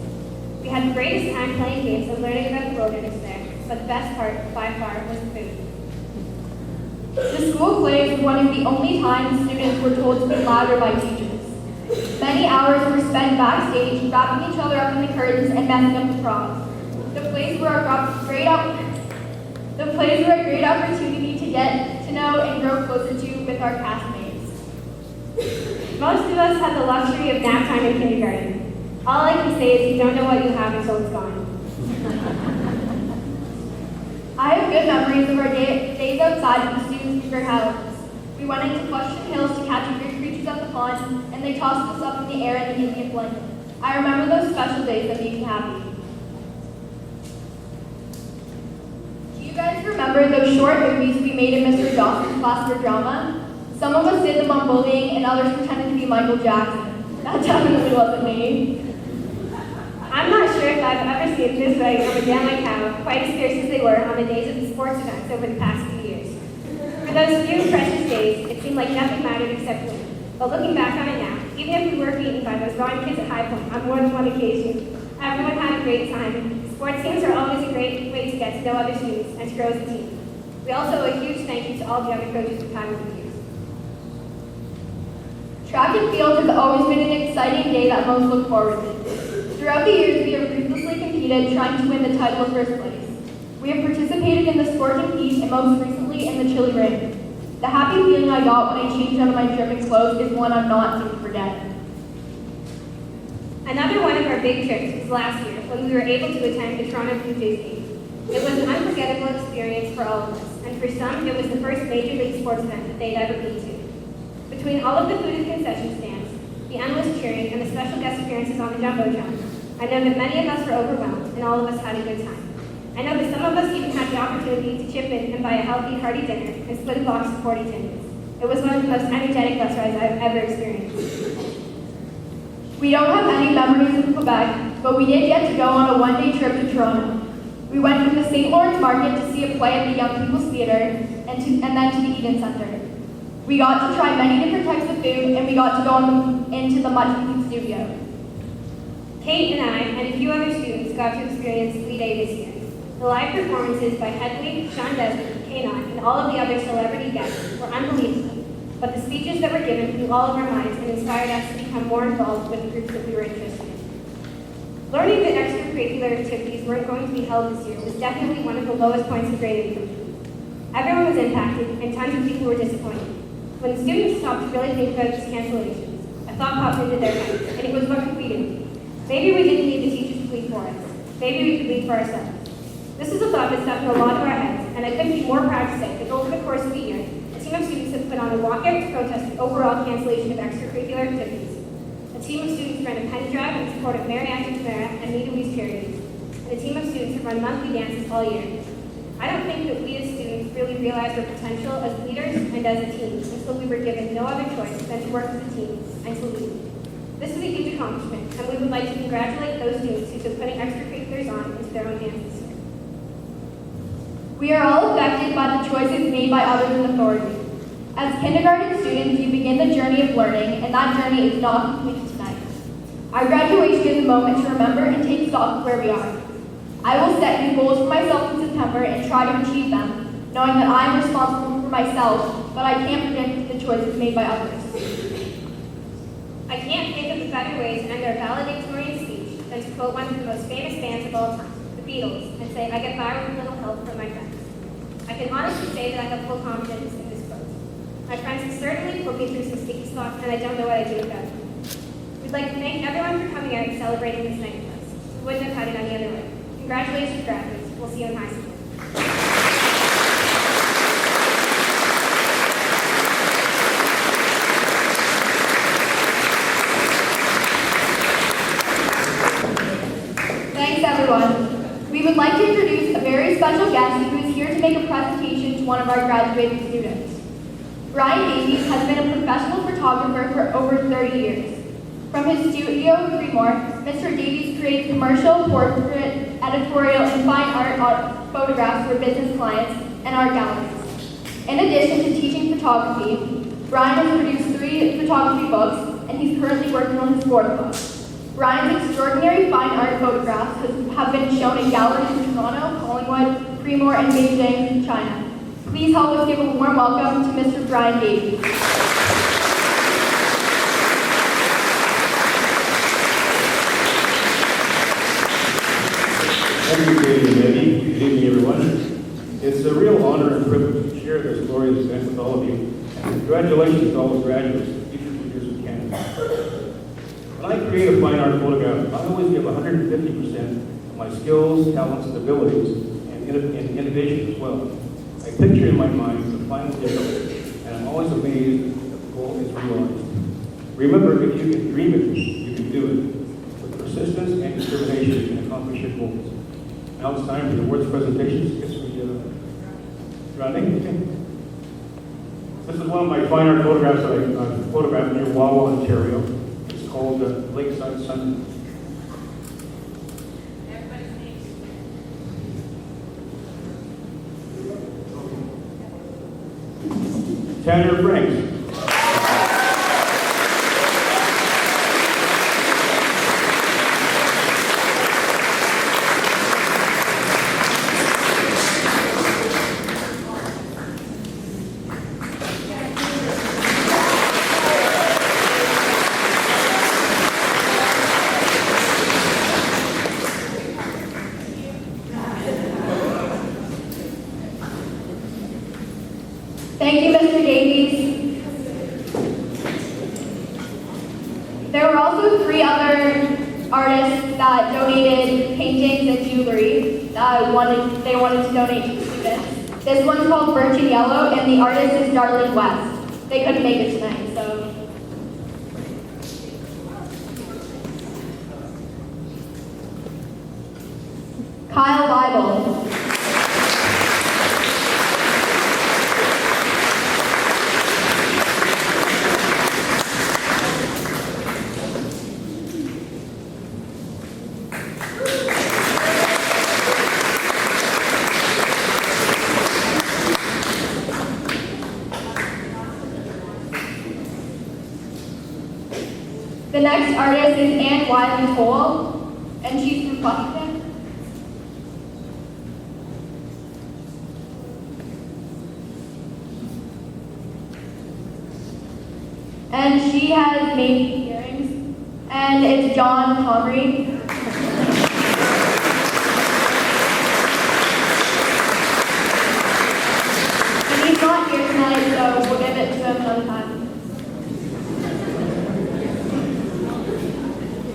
We had the greatest time playing games and learning about the wilderness there, but the best part, by far, was the food. The school play was one of the only times students were told to be louder by teachers. Many hours were spent backstage, wrapping each other up in the curtains and messing up the props. The plays were a great opportunity to get to know and grow closer to with our castmates. Most of us had the luxury of nap time in kindergarten. All I can say is you don't know what you have until it's gone. I have good memories of our days outside with the students' secret howlers. We went into Flesherton Hills to catch weird creatures at the pond, and they tossed us up in the air in the Indian blanket. I remember those special days that made me happy. Do you guys remember those short movies we made in Mr. Dawson's class for drama? Some of us did them on bullying, and others pretended to be Michael Jackson. That definitely wasn't me. I'm not sure if I've ever seen this right on a Jamaica cow, quite as fierce as they were on the days of the sports events over the past few years. For those few precious days, it seemed like nothing mattered except winning. But looking back on it now, even if we were beaten by those wrong kids at High Point on more than one occasion, everyone had a great time. Sports teams are always a great way to get to know other students and to grow as a team. We also owe a huge thank you to all the other coaches we've had over the years. Track and field has always been an exciting day that most look forward to. Throughout the years, we have ruthlessly competed, trying to win the title of first place. We have participated in the Sporting Heat and most recently in the Chili Ring. The happy feeling I got when I changed out of my German clothes is one I'm not soon to forget. Another one of our big trips was last year when we were able to attend the Toronto Blue Jays game. It was an unforgettable experience for all of us, and for some, it was the first major league sports event that they'd ever been to. Between all of the food and concession stands, the endless cheering, and the special guest appearances on the Jumbotron, I know that many of us were overwhelmed, and all of us had a good time. I know that some of us even had the opportunity to chip in and buy a healthy, hearty dinner and split a box of 40 timbits. It was one of the most energetic bus rides I've ever experienced. We don't have any memories of Quebec, but we did get to go on a one-day trip to Toronto. We went to the St. Lawrence Market to see a play at the Young People's Theatre and then to the Eden Centre. We got to try many different types of food, and we got to go into the Macphail studio. Kate and I, and a few other students, got to experience Lee Day this year. The live performances by Hedwig, Sean Desmond, K9, and all of the other celebrity guests were unbelievable, but the speeches that were given blew all of our minds and inspired us to become more involved with the groups that we were interested in. Learning that extracurricular activities weren't going to be held this year was definitely one of the lowest points of grade for me. Everyone was impacted, and tons of people were disappointed. When the students stopped to really think about these cancellations, a thought popped into their heads, and it was, what could we do? Maybe we didn't need the teachers to lead for us. Maybe we could lead for ourselves. This is a thought that stuck in a lot of our heads, and I couldn't be more proud to say that over the course of the year, a team of students have put on a walkout to protest the overall cancellation of extracurricular activities. A team of students ran a penny drive in support of Mary Acton Tamara and Nita Louise charities, and a team of students have run monthly dances all year. I don't think that we as students really realized our potential as leaders and as a team until we were given no other choice than to work as a team and to lead. This is a huge accomplishment, and we would like to congratulate those students who took putting extracurriculars on into their own hands this year. We are all affected by the choices made by others in authority. As kindergarten students, you begin the journey of learning, and that journey is not completed tonight. Our graduation is a moment to remember and take stock of where we are. I will set new goals for myself in September and try to achieve them, knowing that I am responsible for myself, but I can't predict the choices made by others. I can't think of a better way to end our valedictorian speech than to quote one of the most famous bands of all time, the Beatles, and say, I get by with a little help from my friends. I can honestly say that I have full confidence in this quote. My friends have certainly put me through some sticky spots, and I don't know what I'd do without them. We'd like to thank everyone for coming out and celebrating this night with us. We wouldn't have had it any other way. Congratulations, graduates. We'll see you in high school. Thanks, everyone. We would like to introduce a very special guest who is here to make a presentation to one of our graduating students. Brian Davies has been a professional photographer for over 30 years. From his studio in Fremont, Mr. Davies creates commercial, portrait, editorial, and fine art photographs for business clients and art galleries. In addition to teaching photography, Brian has produced 3 photography books, and he's currently working on his 4th book. Brian's extraordinary fine art photographs have been shown in galleries in Toronto, Collingwood, Fremont, and Beijing, China. Please help us give a warm welcome to Mr. Brian Davies. Thank you, Katie and Maggie. Good evening, everyone. It's a real honor and privilege to share this glorious event with all of you. And congratulations to all the graduates of Teachers Leaders of Canada. When I create a fine art photograph, I always give 150% of my skills, talents, and abilities, and innovation as well. I picture in my mind the final result, and I'm always amazed that the goal is realized. Remember, if you can dream it, you can do it. With persistence and determination, you can accomplish your goals. Now it's time for the awards presentations. Guess we running. This is one of my fine art photographs that I photographed near Wawa, Ontario. It's called Lakeside Sun. Tanner Franks. Thank you, Mr. Davies. There were also 3 other artists that donated paintings and jewelry that they wanted to donate to the students. This one's called Birch and Yellow, and the artist is Darlene West. They couldn't make it tonight, so. Kyle Bible. The next artist is Anne Wiley Toll, and she's from Flesherton. And she has made earrings, and it's John Comrie. And he's not here tonight, so we'll give it to him another time.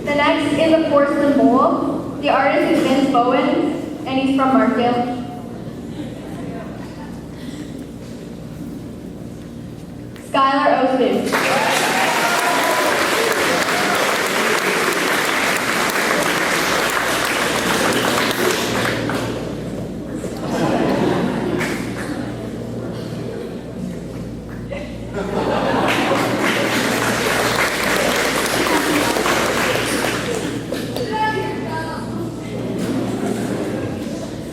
The next is a porcelain bowl. The artist is Vince Bowen, and he's from Macphail. Skylar Osteen.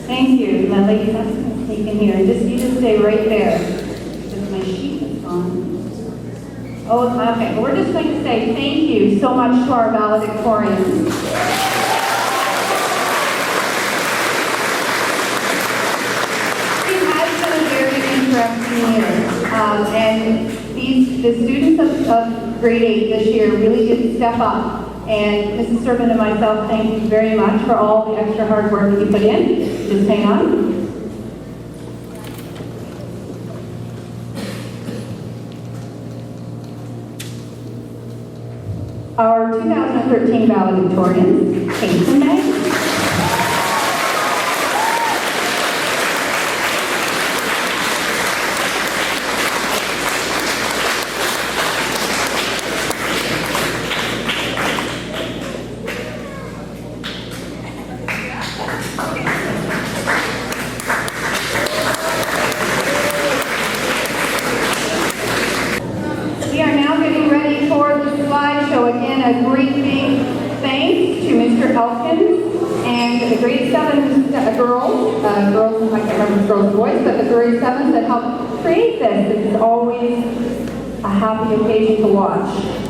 Thank you. My lady, that's going to take in here. You just stay right there. Because my sheet is gone. Oh, okay. Well, we're just going to say thank you so much to our valedictorians. It has been a very interesting year. And the students of grade 8 this year really did step up. And Mrs. Servant and myself, thank you very much for all the extra hard work that you put in. Just hang on. Our 2013 valedictorians, Kate and Meg. A great big thanks to Mr. Elkins and the grade 7 girls, girls, I can't remember if girls and boys, but the grade 7s that helped create this. It's always a happy occasion to watch.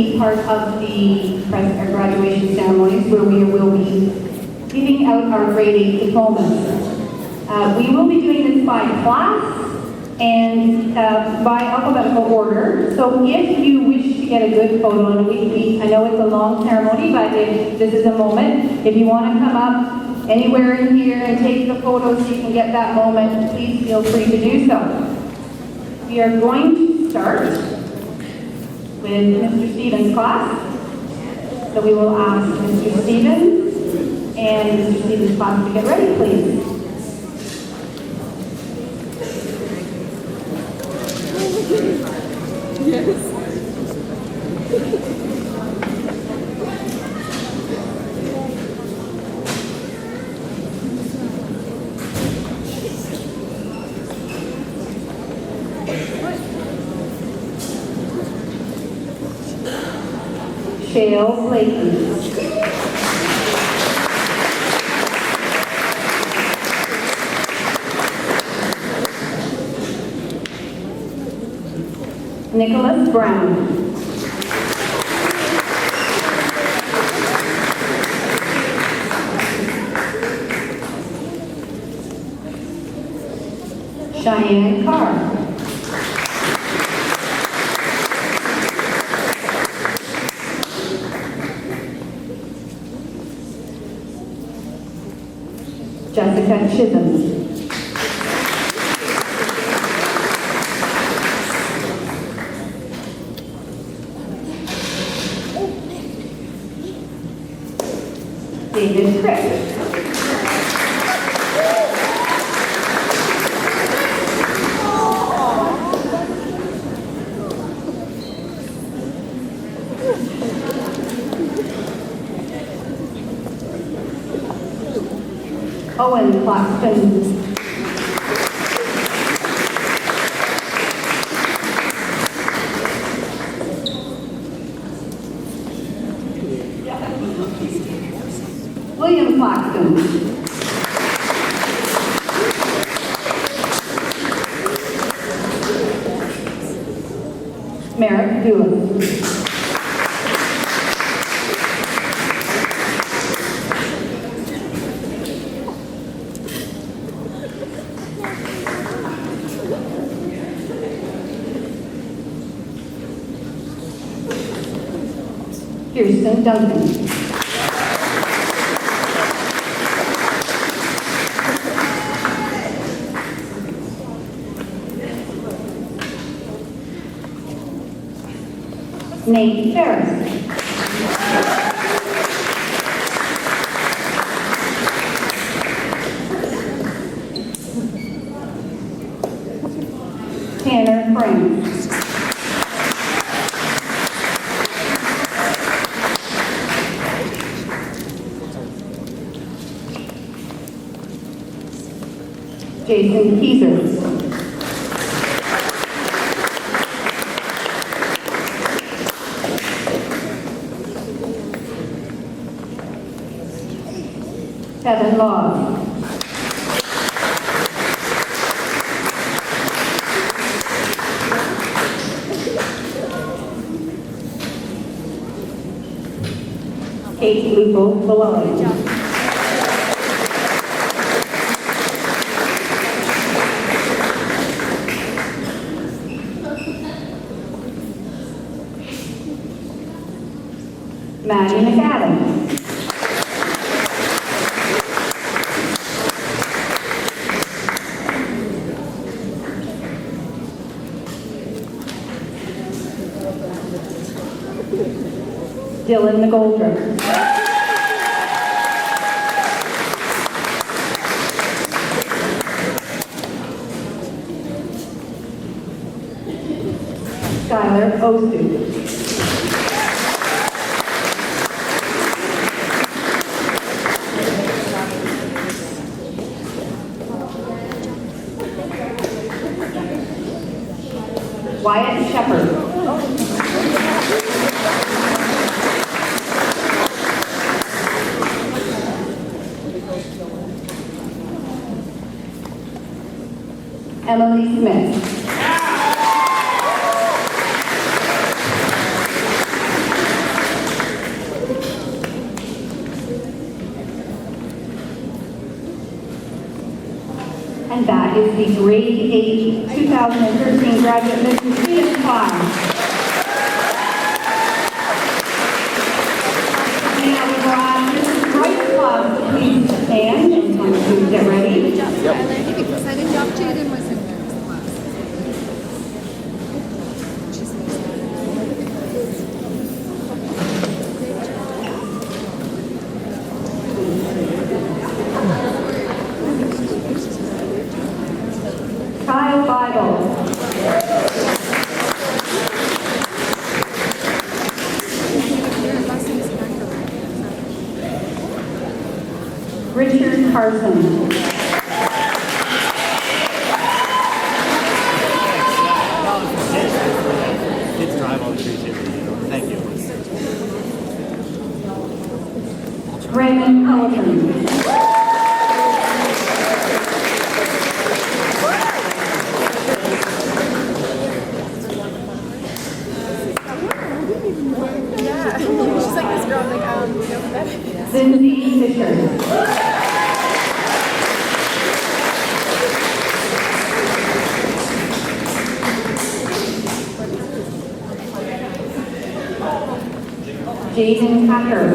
be part of the graduation ceremonies where we will be giving out our grade 8 diplomas. We will be doing this by class and by alphabetical order. So if you wish to get a good photo, and I know it's a long ceremony, but if this is a moment, if you want to come up anywhere in here and take the photo so you can get that moment, please feel free to do so. We are going to start with Mr. Stevens' class. So we will ask Mr. Stevens and Mr. Stevens' class to get ready, please. Shale Blakey. Nicholas Brown. Cheyenne Carr. Jessica Chisholm. David Crick. Owen Claxton. William Claxton. Merrick Dewis. Kirsten Duncan. Nate Ferris. Tanner Frank. Jason Keezer. Kevin Law. Kate Lupo Malone. Maddie McAdams. Dylan McGoldrick. Skylar Ostu. Wyatt Shepard. Emily Smith. Grade 8 2013 graduate, Mrs. Edith Klein. Now we will ask Mrs. Wright's class to please stand and come to get ready. Because I didn't know Jaden was in there. Kyle Bible. Richard Carson. Kids drive on creativity. Thank you. Raymond Pelton. Yeah. She's like this girl, I'm like, you know what that is? Cindy Fisher. Jaden Hacker.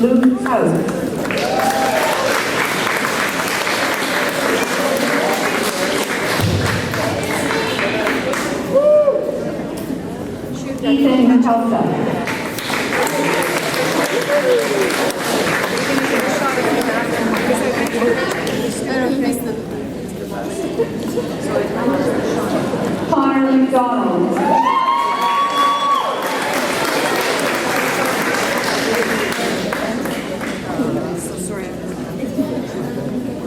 Luke House. Ethan Michelsa. Connor McDonald.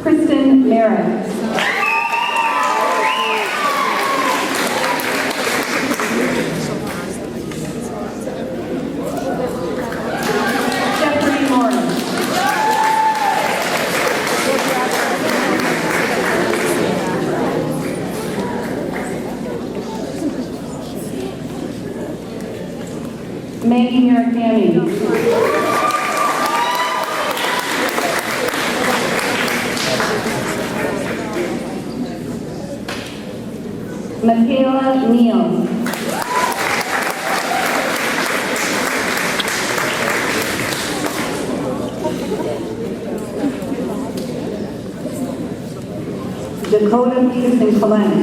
Kristen Merritt. Jeffrey Morris. Maggie Murakami. Macphail Neal. Dakota Peterson Clement.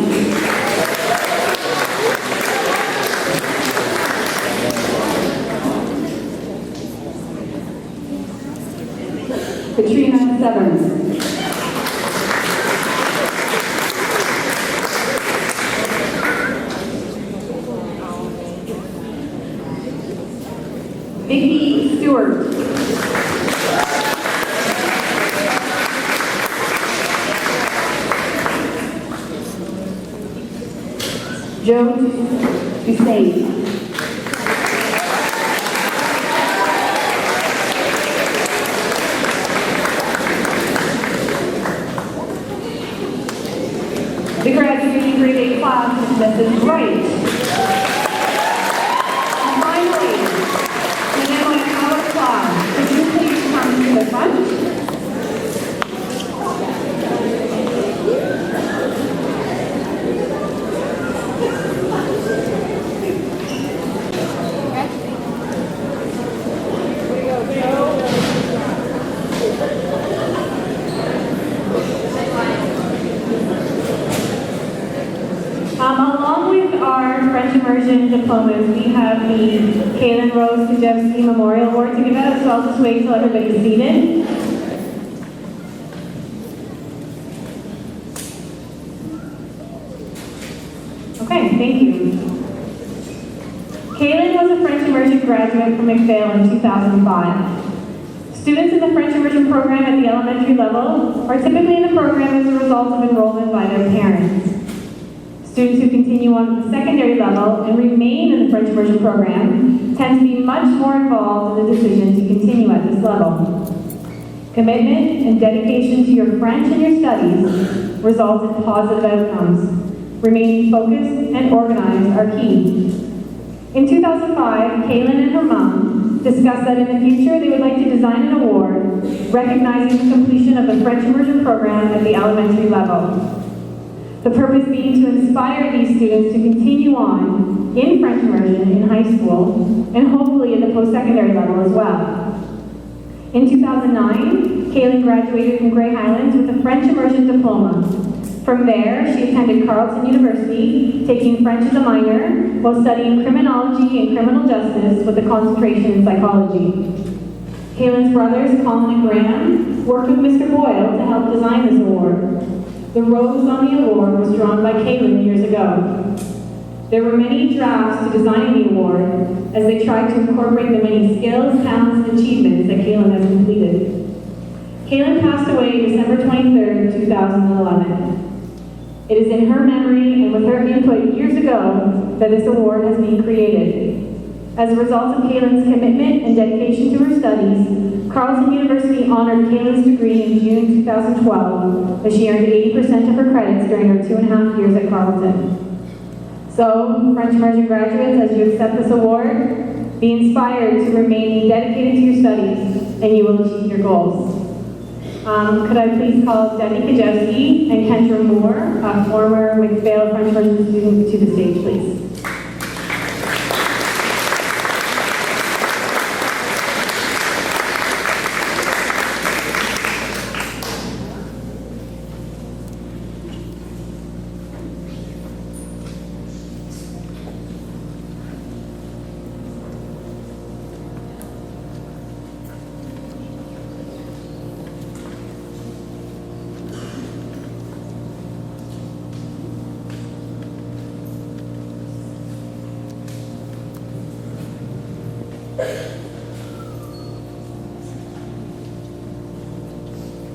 Katrina Severns. Vicki Stewart. Joe Hussein. The graduating grade 8 class is Mrs. Wright. And finally, the Emily Howard class, could you please come to the front? Along with our French immersion diplomas, we have the Kaylin Rose Kajewski Memorial Award to give out, so I'll just wait till everybody's seated. Okay, thank you. Kaylin was a French immersion graduate from Macphail in 2005. Students in the French immersion program at the elementary level are typically in the program as a result of enrollment by their parents. Students who continue on at the secondary level and remain in the French immersion program tend to be much more involved in the decision to continue at this level. Commitment and dedication to your French and your studies result in positive outcomes. Remaining focused and organized are key. In 2005, Kaylin and her mom discussed that in the future they would like to design an award recognizing the completion of the French immersion program at the elementary level. The purpose being to inspire these students to continue on in French immersion in high school and hopefully at the post-secondary level as well. In 2009, Kaylin graduated from Grey Highlands with a French immersion diploma. From there, she attended Carleton University, taking French as a minor, while studying criminology and criminal justice with a concentration in psychology. Kaylin's brothers, Colin and Graham, worked with Mr. Boyle to help design this award. The rose on the award was drawn by Kaylin years ago. There were many drafts to design the award as they tried to incorporate the many skills, talents, and achievements that Kaylin has completed. Kaylin passed away December 23rd, 2011. It is in her memory and with her input years ago that this award has been created. As a result of Kaylin's commitment and dedication to her studies, Carleton University honored Kaylin's degree in June 2012 as she earned 80% of her credits during her 2.5 years at Carleton. So, French immersion graduates, as you accept this award, be inspired to remain dedicated to your studies and you will achieve your goals. Could I please call Debbie Kajewski and Kendra Moore, a former Macphail French immersion student, to the stage, please.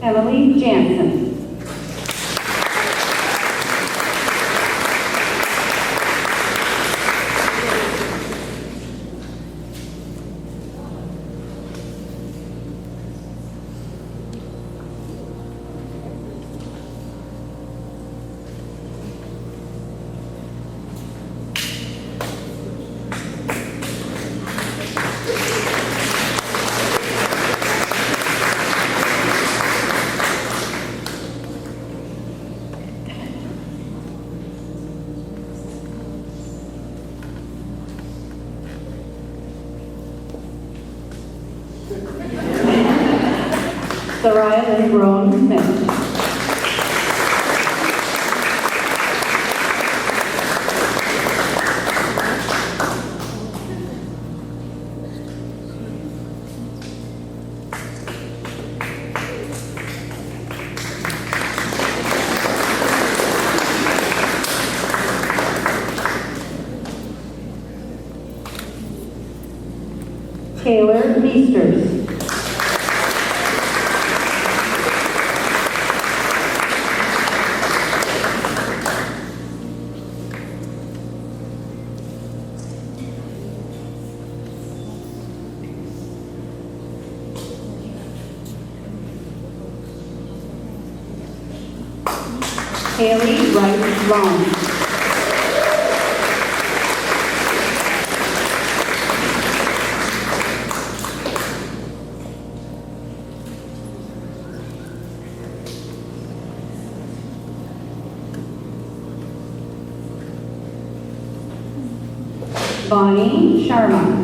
Emily Jansen. Soraya Lynn Smith. Taylor Meesters. Haley Wright Long. Bonnie Sharma.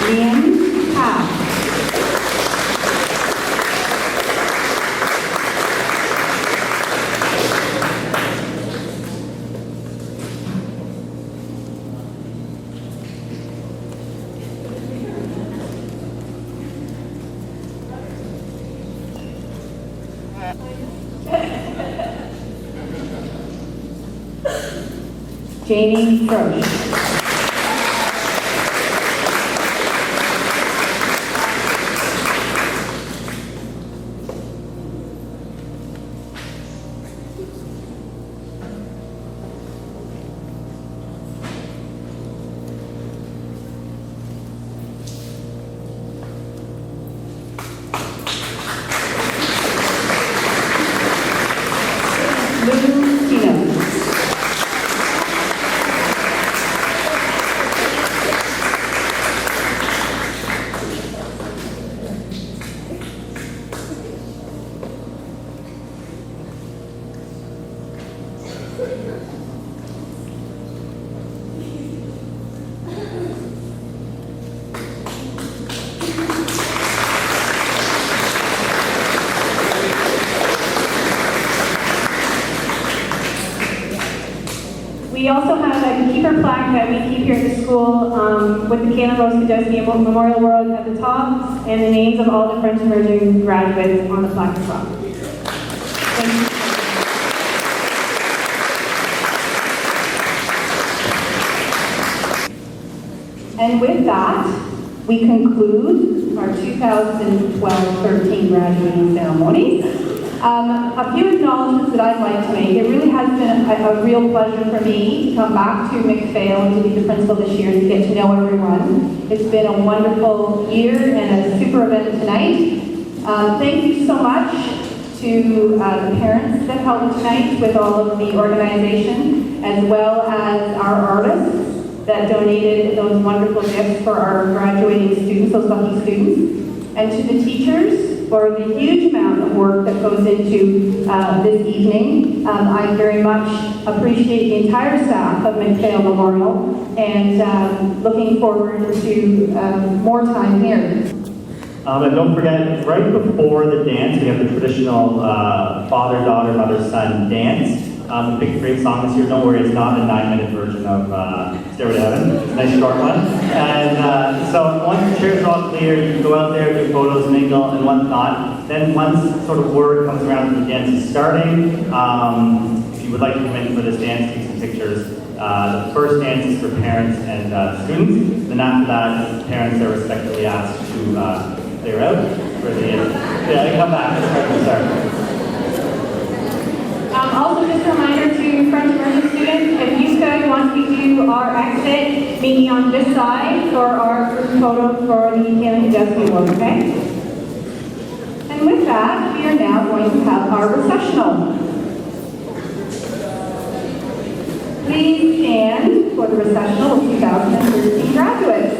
Liam Howe. Jamie Frosch. keeper plaque that we keep here at the school with the Kayla Rose Podolsky Memorial Award at the top and the names of all the French immersion graduates on the plaque as well. Thank you. And with that, we conclude our 2012-13 graduating ceremonies. A few acknowledgements that I'd like to make. It really has been a real pleasure for me to come back to Macphail and to be the principal this year and to get to know everyone. It's been a wonderful year and a super event tonight. Thank you so much to the parents that helped tonight with all of the organization, as well as our artists that donated those wonderful gifts for our graduating students, those lucky students, and to the teachers for the huge amount of work that goes into this evening. I very much appreciate the entire staff of Macphail Memorial and looking forward to more time here. And don't forget, right before the dance, we have the traditional father-daughter, mother-son dance. We picked a great song this year. Don't worry, it's not a 9-minute version of Stairway to Heaven. It's a nice short one. And so once the chairs are all clear, you can go out there, do photos, mingle, and whatnot. Then once sort of word comes around that the dance is starting, if you would like to come in for this dance, take some pictures. The first dance is for parents and students. Then after that, parents are respectfully asked to clear out for the come back. Sorry. Also, just a reminder to French immersion students, if you could, once we do our exit, meet me on this side for our group photo for the Kayla Podolsky Award, okay? And with that, we are now going to have our recessional. Please stand for the recessional of 2013 graduates.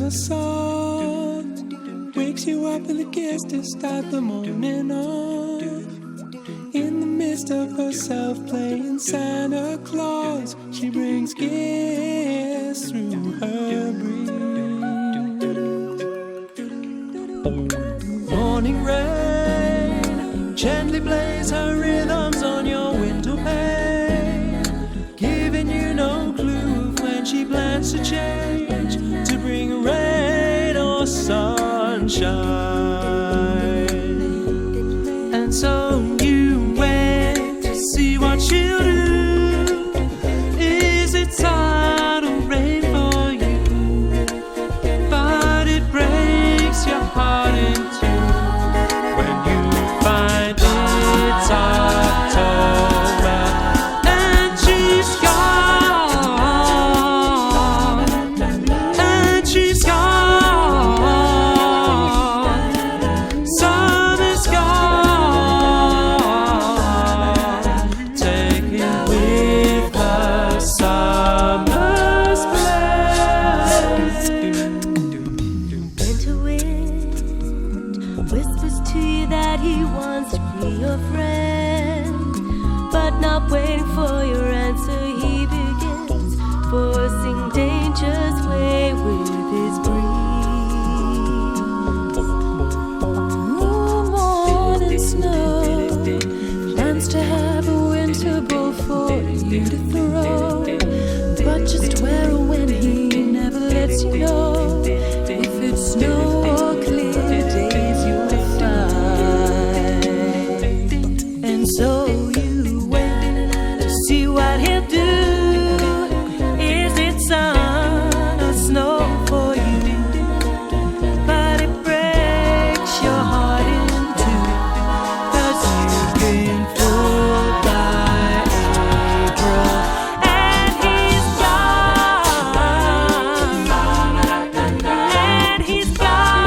her song. Wakes you up and the kiss to start the morning off. In the midst of herself playing Santa Claus, she brings gifts through her breeze. Morning rain gently plays her rhythms on your window pane, giving you no clue of when she plans to change to bring rain or sunshine. And so you wait to see what she'll do. Is it sun or rain for you? But it breaks your heart in two when you find it's October and she's gone, and she's gone. Summer's gone, taking with her summer's bliss. Winter wind whispers to you that he wants to be your friend, but not waiting for your answer, he begins forcing danger's way with his breeze. Morning snow plans to have a winter ball for you to throw, but just where or when he never lets you know. If it's snow or clear days you'll find. And so you wait to see what he'll do. Is it sun or snow for you? But it breaks your heart in two, 'cause you've been fooled by April, and he's gone, and he's gone.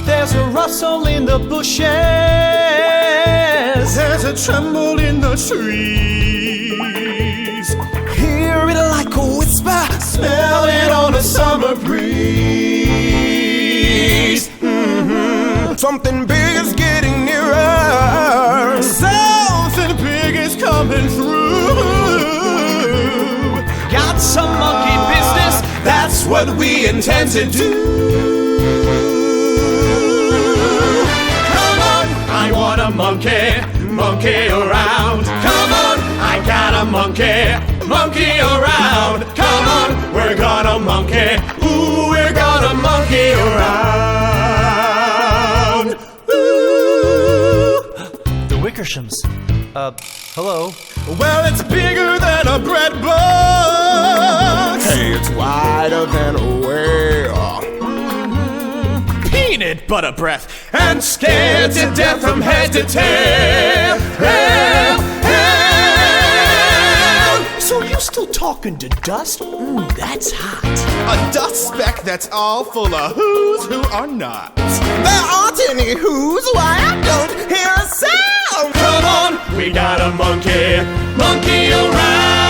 There's a rustle in the bushes. There's a tremble in the trees. Hear it like a whisper, smell it on a summer breeze. Something big is getting nearer. Something big is coming through. Got some monkey business, that's what we intend to do. I want a monkey, monkey around. Come on, I got a monkey, monkey around. Come on, we're gonna monkey. Ooh, we're gonna monkey around. Ooh. The Wickershams. Hello? Well, it's bigger than a bread box. Hey, it's wider than a whale. Peanut butter breath and scared to death from head to tail. So you're still talking to dust? Ooh, that's hot. A dust speck that's all full of who's who are not. There aren't any who's, why I don't hear a sound. Come on, we got a monkey, monkey around.